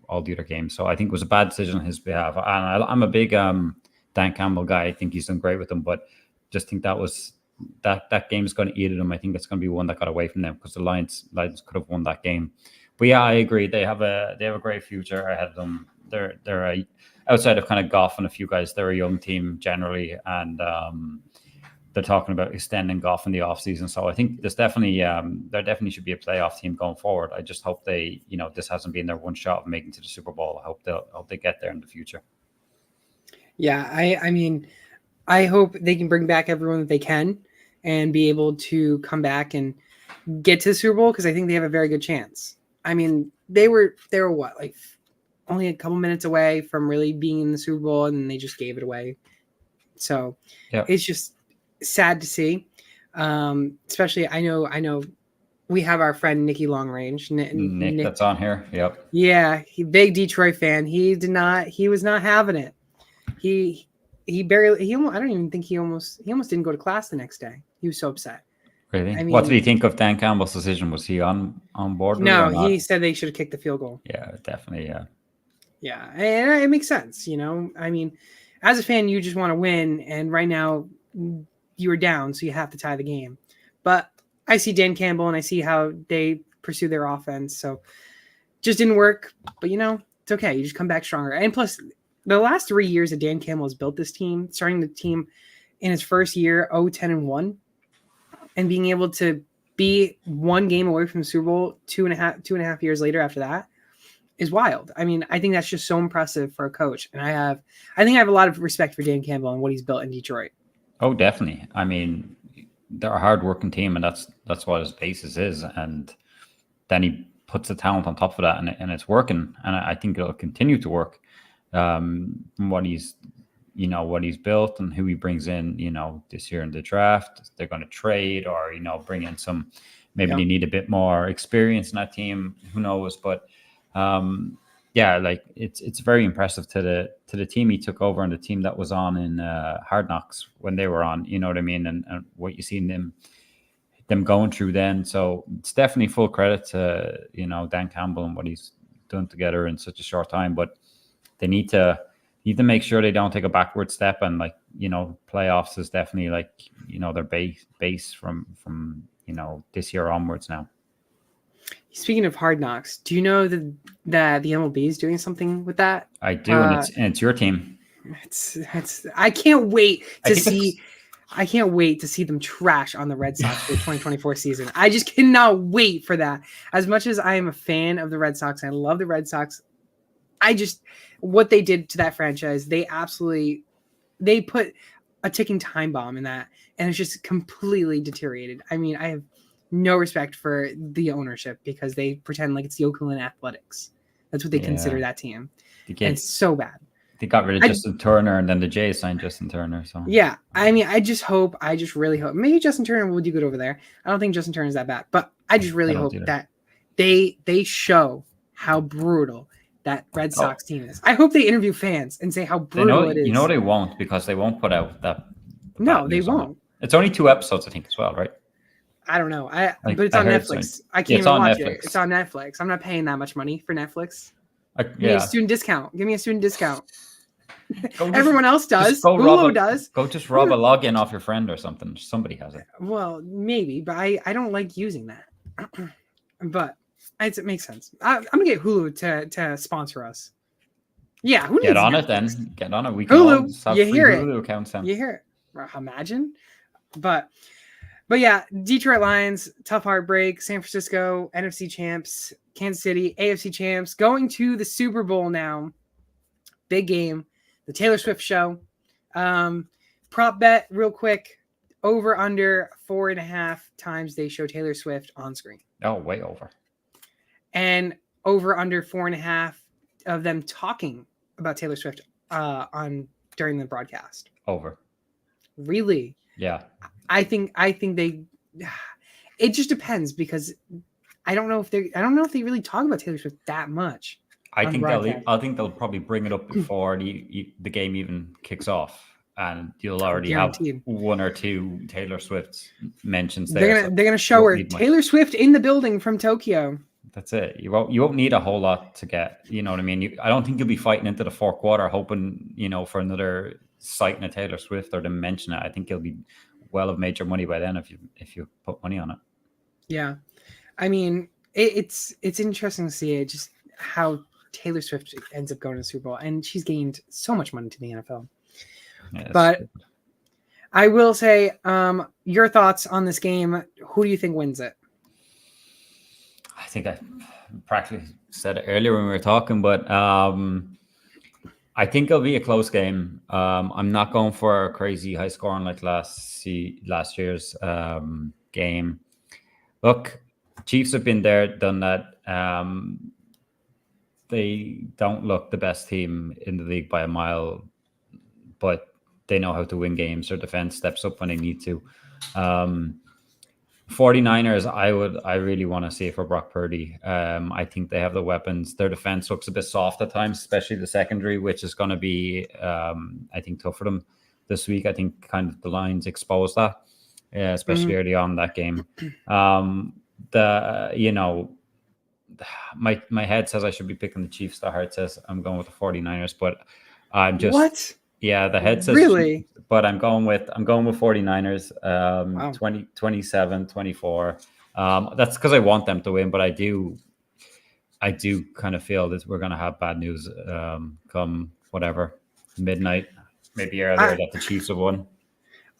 all the other games. So I think it was a bad decision on his behalf. And I'm a big Dan Campbell guy. I think he's done great with them, but just think that game is going to eat at them. I think it's going to be one that got away from them, because the Lions could have won that game. But yeah, I agree. They have a great future ahead of them. They're outside of kind of Goff and a few guys, they're a young team generally, and they're talking about extending Goff in the offseason. So I think there's definitely there definitely should be a playoff team going forward. I just hope they, this hasn't been their one shot of making to the Super Bowl. I hope they get there in the future. Yeah, I mean, I hope they can bring back everyone that they can and be able to come back and get to the Super Bowl, because I think they have a very good chance. I mean, they were what, like only a couple minutes away from really being in the Super Bowl, and they just gave it away. So It's just sad to see. Especially I know we have our friend Nicky Longrange. Nick, that's on here. Yep. Yeah, big Detroit fan. He was not having it. He barely. I don't even think he almost didn't go to class the next day. He was so upset. Really? I mean, what did he think of Dan Campbell's decision? Was he on board with it no, or not? he said they should have kicked the field goal. Yeah, definitely. Yeah. Yeah, and it makes sense. I mean, as a fan, you just want to win, and right now you were down, so you have to tie the game. But I see Dan Campbell, and I see how they pursue their offense. So just didn't work, but it's okay. You just come back stronger. And plus, the last 3 years that Dan Campbell has built this team, starting the team in his first year, 0-10-1, and being able to be one game away from the Super Bowl two and a half years later after that is wild. I mean, I think that's just so impressive for a coach. And I think I have a lot of respect for Dan Campbell and what he's built in Detroit. Oh, definitely. I mean, they're a hard-working team, and that's what his basis is. And then he puts the talent on top of that, and it's working. And I think it'll continue to work. From what he's built and who he brings in, this year in the draft, they're going to trade or, bring in some, maybe they need a bit more experience in that team. Who knows? But like it's very impressive to the team he took over and the team that was on in Hard Knocks when they were on, you know what I mean? And what you seen them going through then. So it's definitely full credit to, Dan Campbell and what he's done together in such a short time, but they need to make sure they don't take a backward step. And playoffs is definitely their base from this year onwards now. Speaking of Hard Knocks, do you know that the MLB is doing something with that? I do, and it's your team. I can't wait to see. I can't wait to see them trash on the Red Sox for the 2024 season. I just cannot wait for that. As much as I am a fan of the Red Sox, I love the Red Sox. What they did to that franchise, they put a ticking time bomb in that, and it's just completely deteriorated. I mean, I have no respect for the ownership because they pretend like it's the Oakland Athletics. That's what they consider that team. And it's so bad. They got rid of Justin Turner, and then the Jays signed Justin Turner. So yeah, I mean, I just really hope maybe Justin Turner will do good over there. I don't think Justin Turner is that bad, but I just really hope that they show how brutal that Red Sox team is. I hope they interview fans and say how brutal it is. They won't, because they won't put out that. No, they won't. It's only 2 episodes, I think, as well, right? I don't know. But it's on Netflix. I can't even watch it. It's on Netflix. I'm not paying that much money for Netflix. Give me a student discount. Everyone else does. Hulu does. Go just rob a login off your friend or something. Somebody has it. Well, maybe, but I don't like using that. But it makes sense. I'm gonna get Hulu to sponsor us. Yeah, who get on Netflix? It then. Get on it. We can Hulu. all have You free hear Hulu it. accounts then. You hear it. Imagine. But yeah, Detroit Lions, tough heartbreak. San Francisco, NFC champs. Kansas City, AFC champs. Going to the Super Bowl now. Big game. The Taylor Swift show. Prop bet real quick. Over under 4.5 times they show Taylor Swift on screen. Oh, way over. And over under 4.5 of them talking about Taylor Swift during the broadcast. Over. Really? Yeah. I think they. It just depends, because I don't know if they really talk about Taylor Swift that much. I think they'll probably bring it up before the game even kicks off, and you'll already have 1 or 2 Taylor Swift mentions there. They're gonna show her Taylor Swift in the building from Tokyo. That's it. You won't need a whole lot to get. You know what I mean? I don't think you'll be fighting into the 4th quarter hoping for another sighting of Taylor Swift or to mention it. I think you'll be well have made your money by then if you put money on it. Yeah, I mean it's interesting to see it, just how Taylor Swift ends up going to the Super Bowl, and she's gained so much money to the NFL. Yeah, but I will say, your thoughts on this game. Who do you think wins it? I think I practically said it earlier when we were talking, but I think it'll be a close game. I'm not going for a crazy high scoring like last year's game. Look, Chiefs have been there, done that. They don't look the best team in the league by a mile, but they know how to win games. Their defense steps up when they need to. 49ers, I really want to see it for Brock Purdy. I think they have the weapons. Their defense looks a bit soft at times, especially the secondary, which is going to be, I think, tough for them this week. I think kind of the lines exposed that, especially early on in that game. My head says I should be picking the Chiefs. The heart says I'm going with the 49ers, but I'm just What? yeah, the head says Really? Chiefs, but I'm going with 49ers. Wow. 27-24. That's because I want them to win, but I do kind of feel that we're going to have bad news come whatever midnight, maybe earlier, that the Chiefs have won.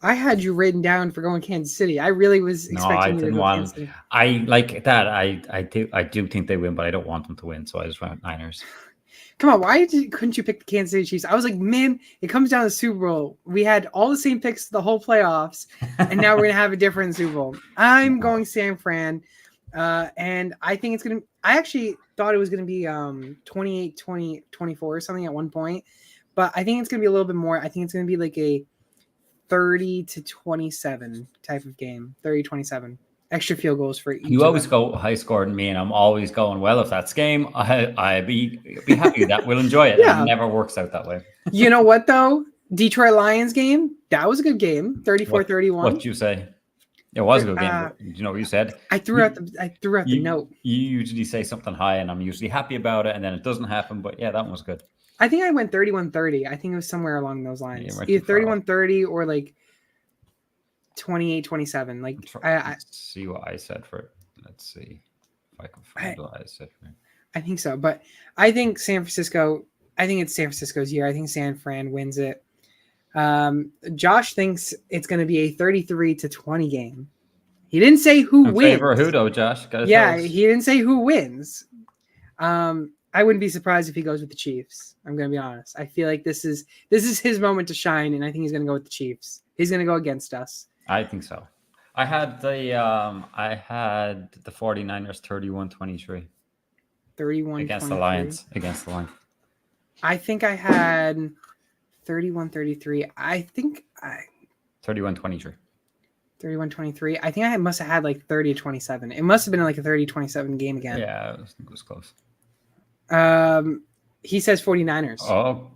I had you written down for going Kansas City. I really was expecting you to go Kansas City. I like that. I do think they win, but I don't want them to win, so I just went Niners. Come on, couldn't you pick the Kansas City Chiefs? I was like, man, it comes down to the Super Bowl. We had all the same picks the whole playoffs, and now we're going to have a different Super Bowl. I'm going San Fran, and I think it's going to – I actually thought it was going to be 28-20-24 or something at one point, but I think it's going to be a little bit more. I think it's going to be like a 30-27 type of game, 30-27. Extra field goals for each. You always go high scoring me, and I'm always going, well, if that's game, I'd be happy with that. We'll enjoy it. Yeah. It never works out that way. You know what, though? Detroit Lions game, that was a good game, 34-31. What'd you say? It was a good game. You know what you said? I threw out the note. You usually say something high, and I'm usually happy about it, and then it doesn't happen. But yeah, that one was good. I think I went 31-30. I think it was somewhere along those lines. Either 31-30 or like 28-27. Like let's see what I said for it. Let's see if I can find what I said for it. I think so, but I think San Francisco. I think it's San Francisco's year. I think San Fran wins it. Josh thinks it's going to be a 33-20 game. He didn't say who wins. Favor who though, Josh? He didn't say who wins. I wouldn't be surprised if he goes with the Chiefs. I'm going to be honest. I feel like this is his moment to shine, and I think he's going to go with the Chiefs. He's going to go against us. I think so. I had the 49ers 31-23. 31 against the Lions. I think I had 31-33. I think 31-23. 31-23. I think I must have had like 30-27. It must have been like a 30-27 game again. Yeah, it was close. He says 49ers. Oh.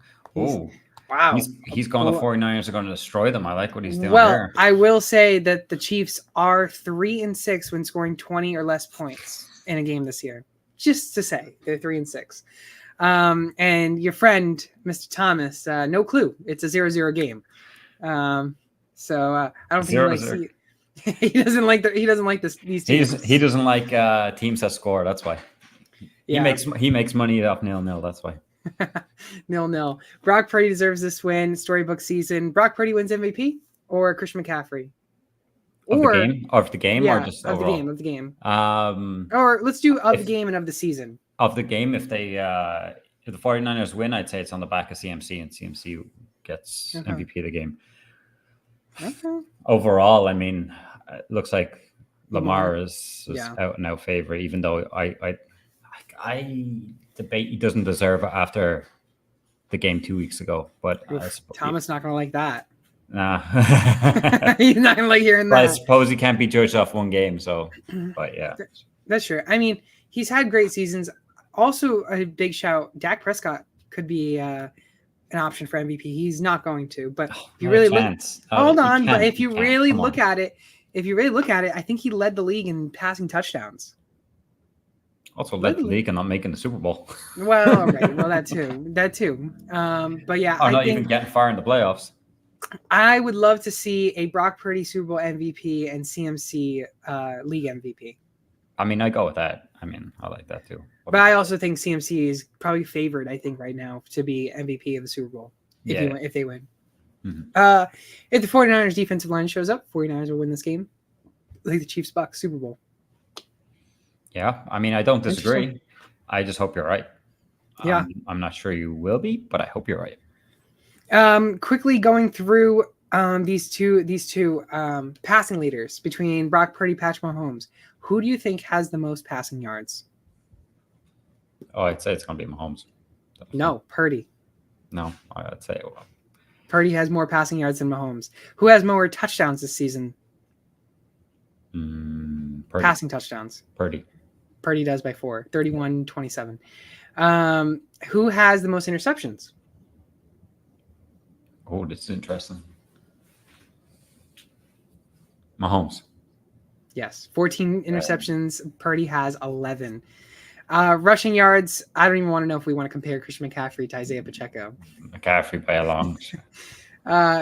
Wow. He's going the 49ers are going to destroy them. I like what he's doing there. I will say that the Chiefs are 3-6 when scoring 20 or less points in a game this year. Just to say, they're 3-6. And your friend, Mr. Thomas, no clue. It's a 0-0 game. So I don't think he doesn't like these teams. He doesn't like teams that score. That's why. He makes money off 0-0. That's why. 0-0. Brock Purdy deserves this win. Storybook season. Brock Purdy wins MVP or Christian McCaffrey? Of the game, or just of overall? the game. Or let's do the game and of the season. Of the game, if the 49ers win, I'd say it's on the back of CMC, and CMC gets MVP of the game. Okay. Overall, I mean, it looks like Lamar is out and out favorite, even though I debate he doesn't deserve it after the game 2 weeks ago. But Thomas not gonna like that. Nah. He's not gonna like hearing that. I suppose he can't be judged off one game. So, but yeah, that's true. I mean, he's had great seasons. Also, a big shout: Dak Prescott could be an option for MVP. He's not going to, but if you really look, hold on. But if you really look at it, I think he led the league in passing touchdowns. Also led the league and not making the Super Bowl. Well, okay. Well, that too. But yeah, I think even getting far in the playoffs. I would love to see a Brock Purdy Super Bowl MVP and CMC league MVP. I mean, I go with that. I mean, I like that too. But I also think CMC is probably favored, I think, right now to be MVP of the Super Bowl if they win. Mm-hmm. If the 49ers defensive line shows up, 49ers will win this game. Like the Chiefs-Bucks Super Bowl. Yeah, I mean, I don't disagree. I just hope you're right. Yeah. I'm not sure you will be, but I hope you're right. Quickly going through these two passing leaders between Brock Purdy, Patrick Mahomes. Who do you think has the most passing yards? Oh, I'd say it's going to be Mahomes. Definitely. No, Purdy. No, I'd say Purdy has more passing yards than Mahomes. Who has more touchdowns this season? Passing touchdowns. Purdy does by 4, 31-27. Who has the most interceptions? Oh, this is interesting. Mahomes. Yes, 14 interceptions. Purdy has 11. Rushing yards, I don't even want to know if we want to compare Christian McCaffrey to Isaiah Pacheco. McCaffrey by a long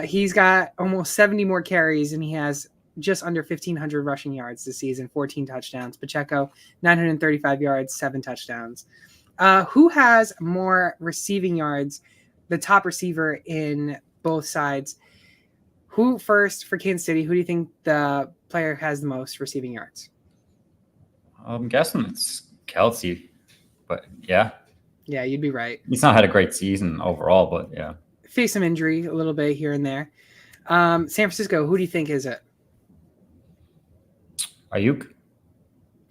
He's got almost 70 more carries, and he has just under 1,500 rushing yards this season, 14 touchdowns. Pacheco, 935 yards, 7 touchdowns. Who has more receiving yards? The top receiver in both sides. Who first for Kansas City? Who do you think the player has the most receiving yards? I'm guessing it's Kelsey, but yeah. Yeah, you'd be right. He's not had a great season overall, but yeah. Face some injury a little bit here and there. San Francisco, who do you think is it? Ayuk.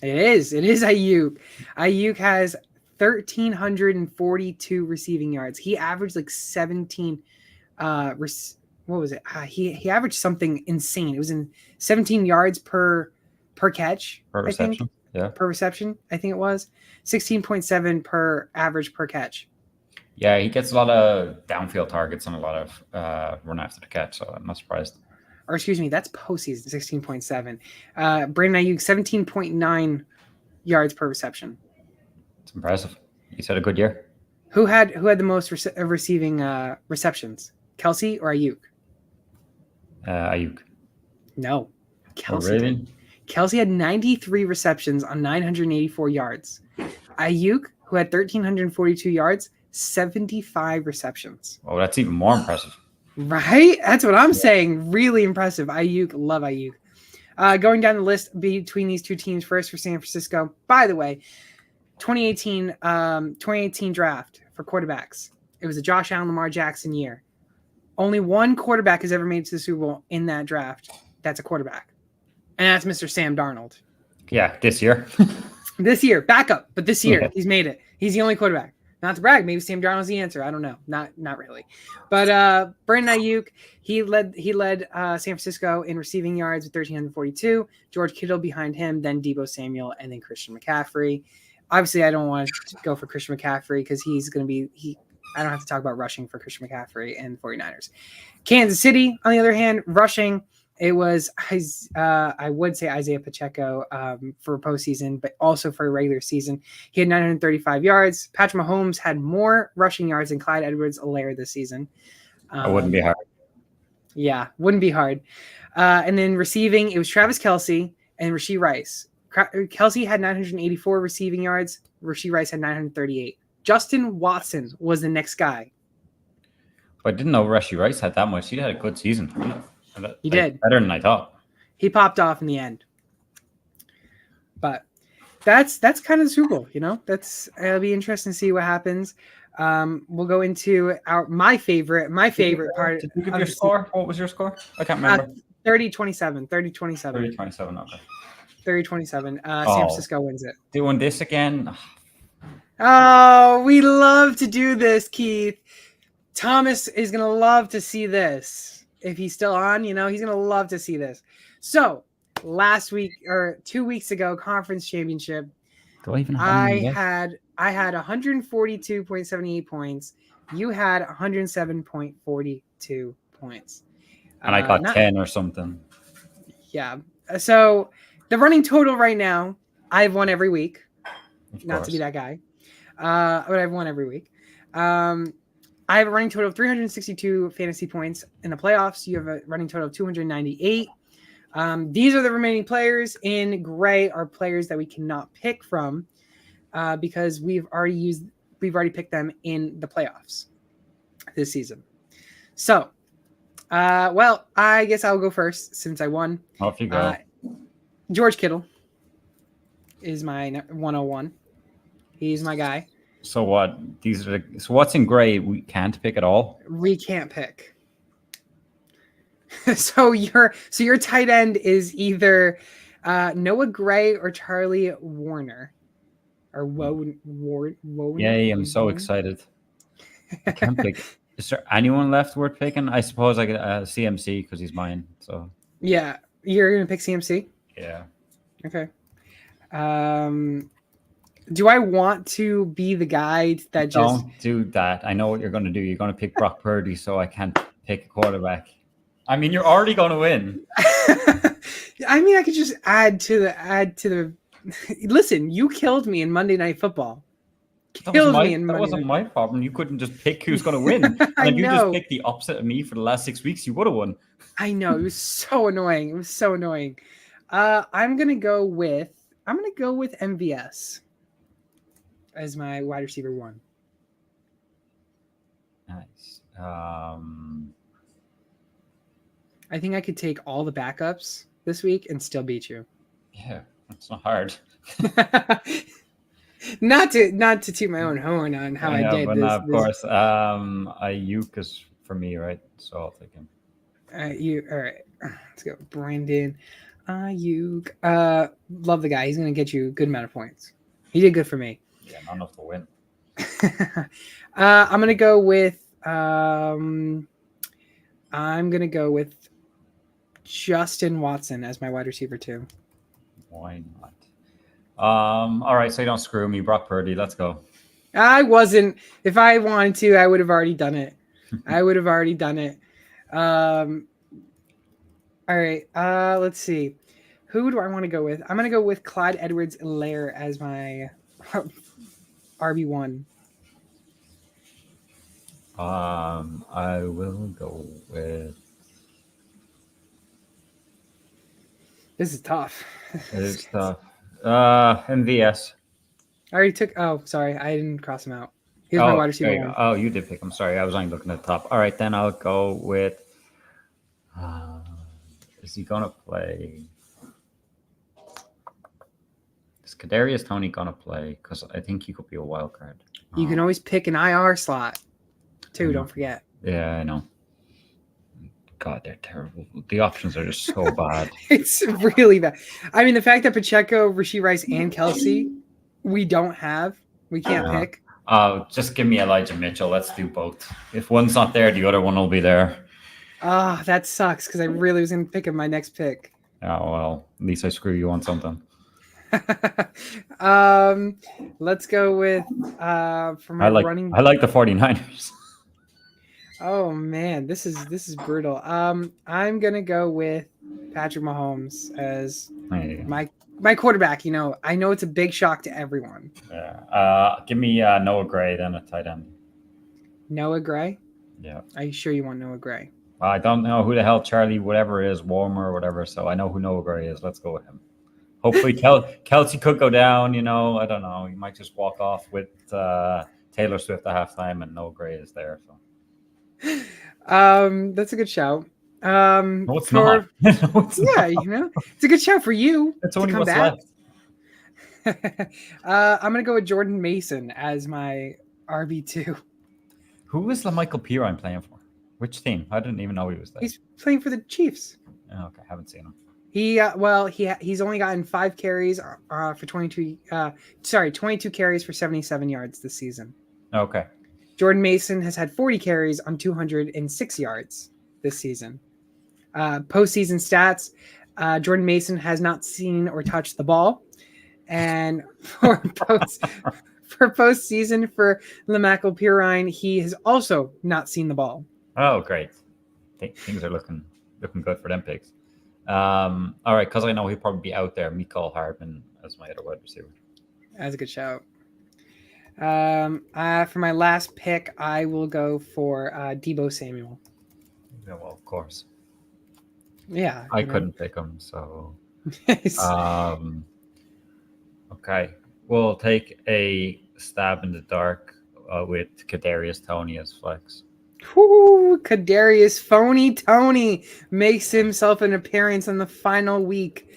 It is Ayuk. Ayuk has 1,342 receiving yards. He averaged like 17. What was it? He averaged something insane. It was in 17 yards per catch. Per reception. Yeah. Per reception, I think it was 16.7 per average per catch. Yeah, he gets a lot of downfield targets and a lot of run after the catch, so I'm not surprised. Or excuse me, that's postseason 16.7. Brandon Ayuk 17.9 yards per reception. It's impressive. He's had a good year. Who had the most receiving receptions? Kelsey or Ayuk? Ayuk. No, Kelsey. Oh, really? Did. Kelsey had 93 receptions on 984 yards. Ayuk, who had 1,342 yards, 75 receptions. Oh, that's even more impressive. Right? That's what I'm saying. Really impressive. Ayuk, love Ayuk. Going down the list between these two teams, first for San Francisco. By the way, 2018 draft for quarterbacks. It was a Josh Allen, Lamar Jackson year. Only one quarterback has ever made it to the Super Bowl in that draft. That's a quarterback. And that's Mr. Sam Darnold. Yeah, this year. This year, backup, but this year he's made it. He's the only quarterback. Not to brag, maybe Sam Darnold's the answer. I don't know. Not really. But Brandon Ayuk, he led San Francisco in receiving yards with 1,342. George Kittle behind him, then Deebo Samuel, and then Christian McCaffrey. Obviously, I don't want to go for Christian McCaffrey because he's going to be I don't have to talk about rushing for Christian McCaffrey and 49ers. Kansas City, on the other hand, rushing. It was, I would say Isaiah Pacheco for postseason, but also for a regular season. He had 935 yards. Patrick Mahomes had more rushing yards than Clyde Edwards-Helaire this season. It wouldn't be hard. Yeah, wouldn't be hard. And then receiving, it was Travis Kelce and Rashee Rice. Kelce had 984 receiving yards. Rashee Rice had 938. Justin Watson was the next guy. But I didn't know Rashee Rice had that much. He had a good season. He did. Better than I thought. He popped off in the end. But that's kind of the Super Bowl, you know? It'll be interesting to see what happens. We'll go into my favorite part. Did you give your score? What was your score? I can't remember. 30-27. 30-27. 30-27, okay. 30-27. San Francisco wins it. Doing this again. Oh, we love to do this, Keith. Thomas is going to love to see this. If he's still on, he's going to love to see this. So last week or 2 weeks ago, conference championship, I had 142.78 points. You had 107.42 points. And I got 10 or something. Yeah. So the running total right now, I've won every week. Not to be that guy. But I've won every week. I have a running total of 362 fantasy points in the playoffs. You have a running total of 298. These are the remaining players. In gray are players that we cannot pick from because we've already picked them in the playoffs this season. So, I guess I'll go first since I won. Off you go. George Kittle is my 101. He's my guy. So what? So what's in gray? We can't pick at all. We can't pick. So your tight end is either Noah Gray or Charlie Warner, or Ward. Yay! I'm so excited. I can't pick. Is there anyone left worth picking? I suppose I could CMC because he's mine. So yeah, you're gonna pick CMC. Yeah. Okay. Do I want to be the guy that just? Don't do that. I know what you're going to do. You're going to pick Brock Purdy, so I can't pick a quarterback. I mean, you're already going to win. I mean, I could just add to the. Listen, you killed me in Monday Night Football. That wasn't my problem. You couldn't just pick who's going to win. And I if you just know. picked the opposite of me for the last 6 weeks, you would have won. I know. It was so annoying. It was so annoying. I'm gonna go with MVS as my wide receiver 1. Nice. I think I could take all the backups this week and still beat you. Yeah, it's not hard. not to toot my own horn on how I did. But this, of course, Ayuk is for me, right? So I'll take him. All right. Let's go, Brandon Ayuk. Love the guy. He's gonna get you a good amount of points. He did good for me. Yeah, not enough to win. I'm gonna go with Justin Watson as my wide receiver 2. Why not? All right, so you don't screw me. Brock Purdy, let's go. I wasn't. If I wanted to, I would have already done it. All right. Let's see. Who do I want to go with? I'm going to go with Clyde Edwards-Helaire as my RB1. I will go with. This is tough. It is tough. MVS. I already took. Oh, sorry. I didn't cross him out. Here's my wide receiver 1. Oh, you did pick him. Sorry, I was only looking at the top. All right, then I'll go with. Is he gonna play? Is Kadarius Toney gonna play? Because I think he could be a wild card. You can always pick an IR slot, too. Don't forget. Yeah, I know. God, they're terrible. The options are just so bad. It's really bad. I mean, the fact that Pacheco, Rashee Rice, and Kelsey, we can't pick. Just give me Elijah Mitchell. Let's do both. If one's not there, the other one will be there. That sucks because I really was going to pick him my next pick. Oh, well, at least I screw you on something. Let's go with for my running. I like the 49ers. Oh man, this is brutal. I'm gonna go with Patrick Mahomes as my quarterback. You know, I know it's a big shock to everyone. Yeah. Give me Noah Gray then a tight end. Noah Gray? Yeah. Are you sure you want Noah Gray? I don't know who the hell Charlie whatever is, Warmer or whatever. So I know who Noah Gray is. Let's go with him. Hopefully Kelsey could go down. You know, I don't know. He might just walk off with Taylor Swift at halftime, and Noah Gray is there. So. That's a good shout. No, it's not. No, it's yeah, not. you know, it's a good shout for you. It's only what's left. I'm gonna go with Jordan Mason as my RB2. Who is Michael Pirine playing for? Which team? I didn't even know he was there. He's playing for the Chiefs. Oh, okay, haven't seen him. He's only gotten 5 carries for 22 carries for 77 yards this season. Okay. Jordan Mason has had 40 carries on 206 yards this season. Postseason stats, Jordan Mason has not seen or touched the ball. And for postseason for Michael Pirine, he has also not seen the ball. Oh, great. Things are looking good for them picks. All right, because I know he'll probably be out there. Mecole Hardman as my other wide receiver. That's a good shout. For my last pick, I will go for Deebo Samuel. Yeah, well, of course. Yeah. I couldn't pick him, so. Okay. We'll take a stab in the dark with Kadarius Toney as flex. Whoo, Kadarius Phony Tony makes himself an appearance on the final week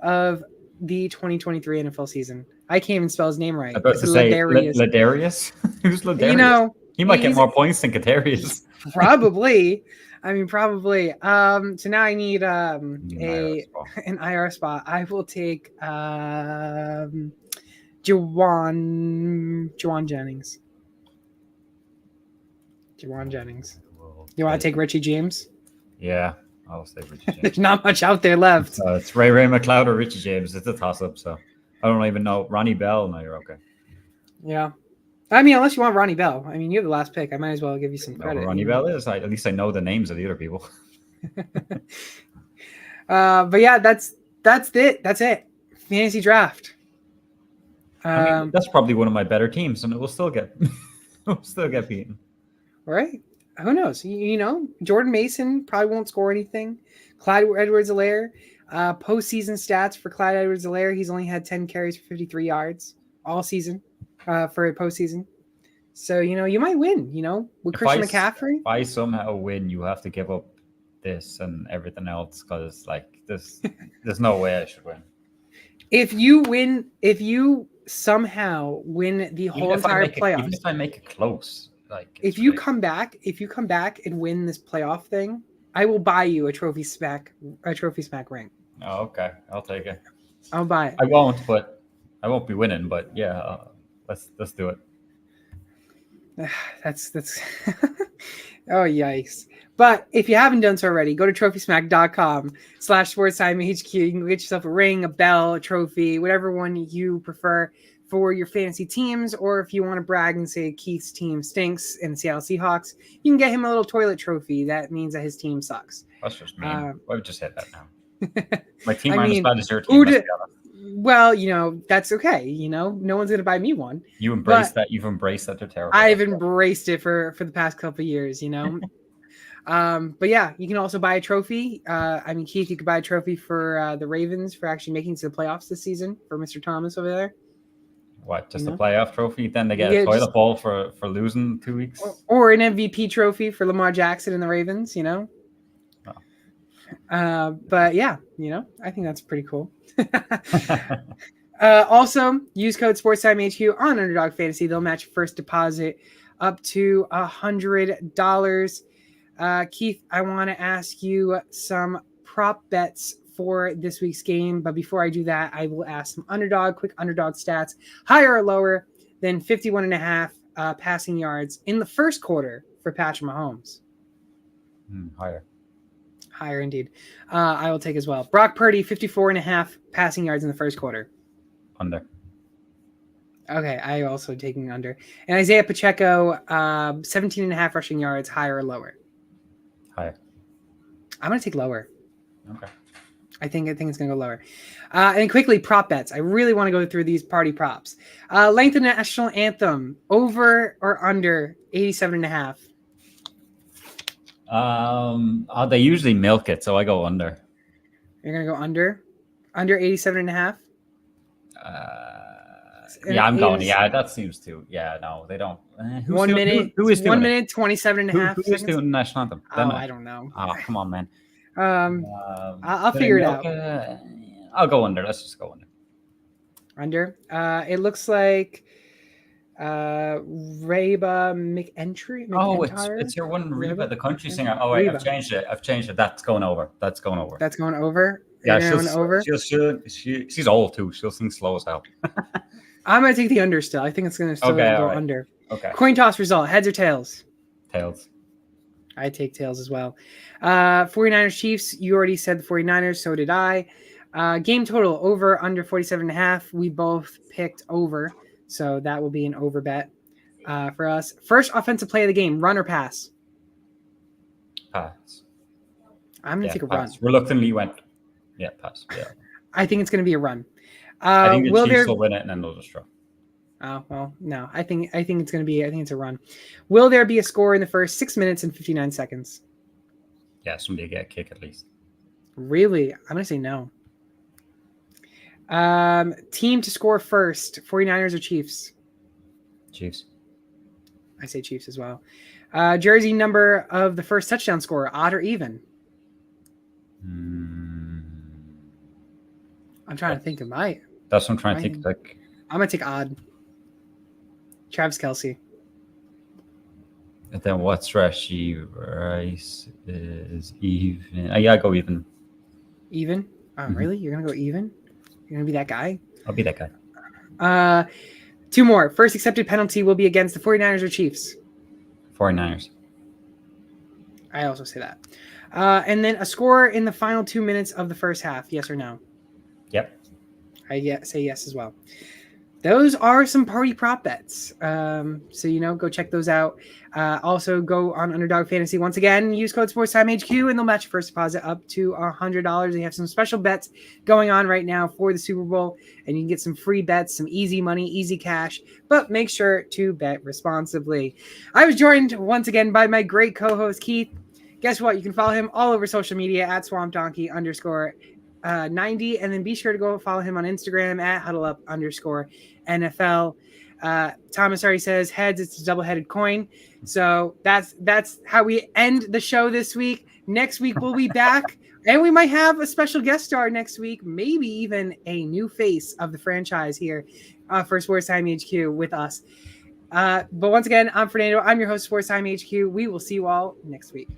of the 2023 NFL season. I can't even spell his name right. I was about to say Ladarius. Who's Ladarius? You know, he might get more points than Kadarius. Probably. I mean, probably. So now I need an IR spot. I will take Juwan Jennings. Juwan Jennings. You want to take Richie James? Yeah, I'll say Richie James. There's not much out there left. It's Ray McLeod or Richie James. It's a toss-up. So I don't even know. Ronnie Bell. No, you're okay. Yeah. I mean, unless you want Ronnie Bell. I mean, you have the last pick. I might as well give you some I know who credit. Ronnie Bell is. At least I know the names of the other people. But yeah, that's it. That's it. Fantasy draft. I mean, that's probably one of my better teams, and it will still get beaten. Right? Who knows? You know, Jordan Mason probably won't score anything. Clyde Edwards-Helaire, postseason stats for Clyde Edwards-Helaire, he's only had 10 carries for 53 yards all season for a postseason. So, you know, you might win, you know, with Christian McCaffrey. If I somehow win, you have to give up this and everything else because, like, there's no way I should win. If you somehow win the whole entire playoffs, even if I make it close, like if you come back and win this playoff thing, I will buy you a trophy smack ring. Oh, okay, I'll take it. I'll buy it. I won't be winning, but yeah, let's do it. That's oh yikes. But if you haven't done so already, go to trophysmack.com/sportstime.hq. You can get yourself a ring, a bell, a trophy, whatever one you prefer for your fantasy teams. Or if you want to brag and say Keith's team stinks in the Seattle Seahawks, you can get him a little toilet trophy. That means that his team sucks. That's just mean. Why would you say that now? My team aren't as bad as your team. Well, you know, that's okay. You know, no one's going to buy me one. You embrace that. You've embraced that they're terrible. I've embraced it for the past couple of years, you know. But yeah, you can also buy a trophy. I mean, Keith, you could buy a trophy for the Ravens for actually making it to the playoffs this season for Mr. Thomas over there. What, just a playoff trophy? Then they get a toilet bowl for losing 2 weeks? Or an MVP trophy for Lamar Jackson and the Ravens, you know? Oh. But yeah, you know, I think that's pretty cool. Also, use code SportsTimeHQ on Underdog Fantasy. They'll match your first deposit up to $100. Keith, I want to ask you some prop bets for this week's game. But before I do that, I will ask some quick underdog stats, higher or lower than 51.5 passing yards in the first quarter for Patrick Mahomes. Higher. Higher indeed. I will take as well. Brock Purdy, 54.5 passing yards in the first quarter. Under. Okay, I also taking under. And Isaiah Pacheco, 17.5 rushing yards, higher or lower? Higher. I'm going to take lower. Okay. I think it's going to go lower. And quickly, prop bets. I really want to go through these party props. Length of national anthem, over or under 87.5? They usually milk it, so I go under. You're going to go under? Under 87.5? Yeah, I'm going. Yeah, that seems to. Yeah, no, they don't. Who is doing 1 minute, 27.5 Who is doing the national anthem? I don't know. Oh, come on, man. I'll figure it out. I'll go under. Let's just go under. Under. It looks like Reba McEntry. Oh, it's your one Reba, the country singer. Oh wait, Reba. I've changed it. That's going over. That's going over. Yeah, she's old too. She'll sing slow as hell. I'm gonna take the under still. I think it's gonna still go under. Okay. Coin toss result: heads or tails? Tails. I take tails as well. 49ers Chiefs. You already said the 49ers. So did I. Game total over under 47.5. We both picked over, so that will be an over bet for us. First offensive play of the game: run or pass? Pass. I'm gonna take a pass. run. Reluctantly went. Yeah, pass. Yeah. I think it's gonna be a run. I think the Chiefs will win it and then they'll just draw. Oh, well, no. I think it's going to be, I think it's a run. Will there be a score in the first 6 minutes and 59 seconds? Yeah, somebody get a kick at least. Really? I'm going to say no. Team to score first, 49ers or Chiefs? Chiefs. I say Chiefs as well. Jersey number of the first touchdown scorer, odd or even? I'm trying to think of my... That's what I'm trying to think. Like, I'm going to take odd. Travis Kelce. And then what's Rashi Rice is even. Yeah, I go even. Even? Oh, really? You're going to go even? You're going to be that guy? I'll be that guy. 2 more. First accepted penalty will be against the 49ers or Chiefs? 49ers. I also say that. And then a score in the final 2 minutes of the first half. Yes or no? Yep. say yes as well. Those are some party prop bets. So go check those out. Also, go on Underdog Fantasy once again. Use code SportsTimeHQ, and they'll match your first deposit up to $100. They have some special bets going on right now for the Super Bowl, and you can get some free bets, some easy money, easy cash. But make sure to bet responsibly. I was joined once again by my great co-host Keith. Guess what? You can follow him all over social media at SwampDonkey_90, and then be sure to go follow him on Instagram at HuddleUp_NFL. Thomas already says heads, it's a double-headed coin. So that's how we end the show this week. Next week we'll be back, and we might have a special guest star next week, maybe even a new face of the franchise here for Sports Time HQ with us. But once again, I'm Fernando. I'm your host, Sports Time HQ. We will see you all next week.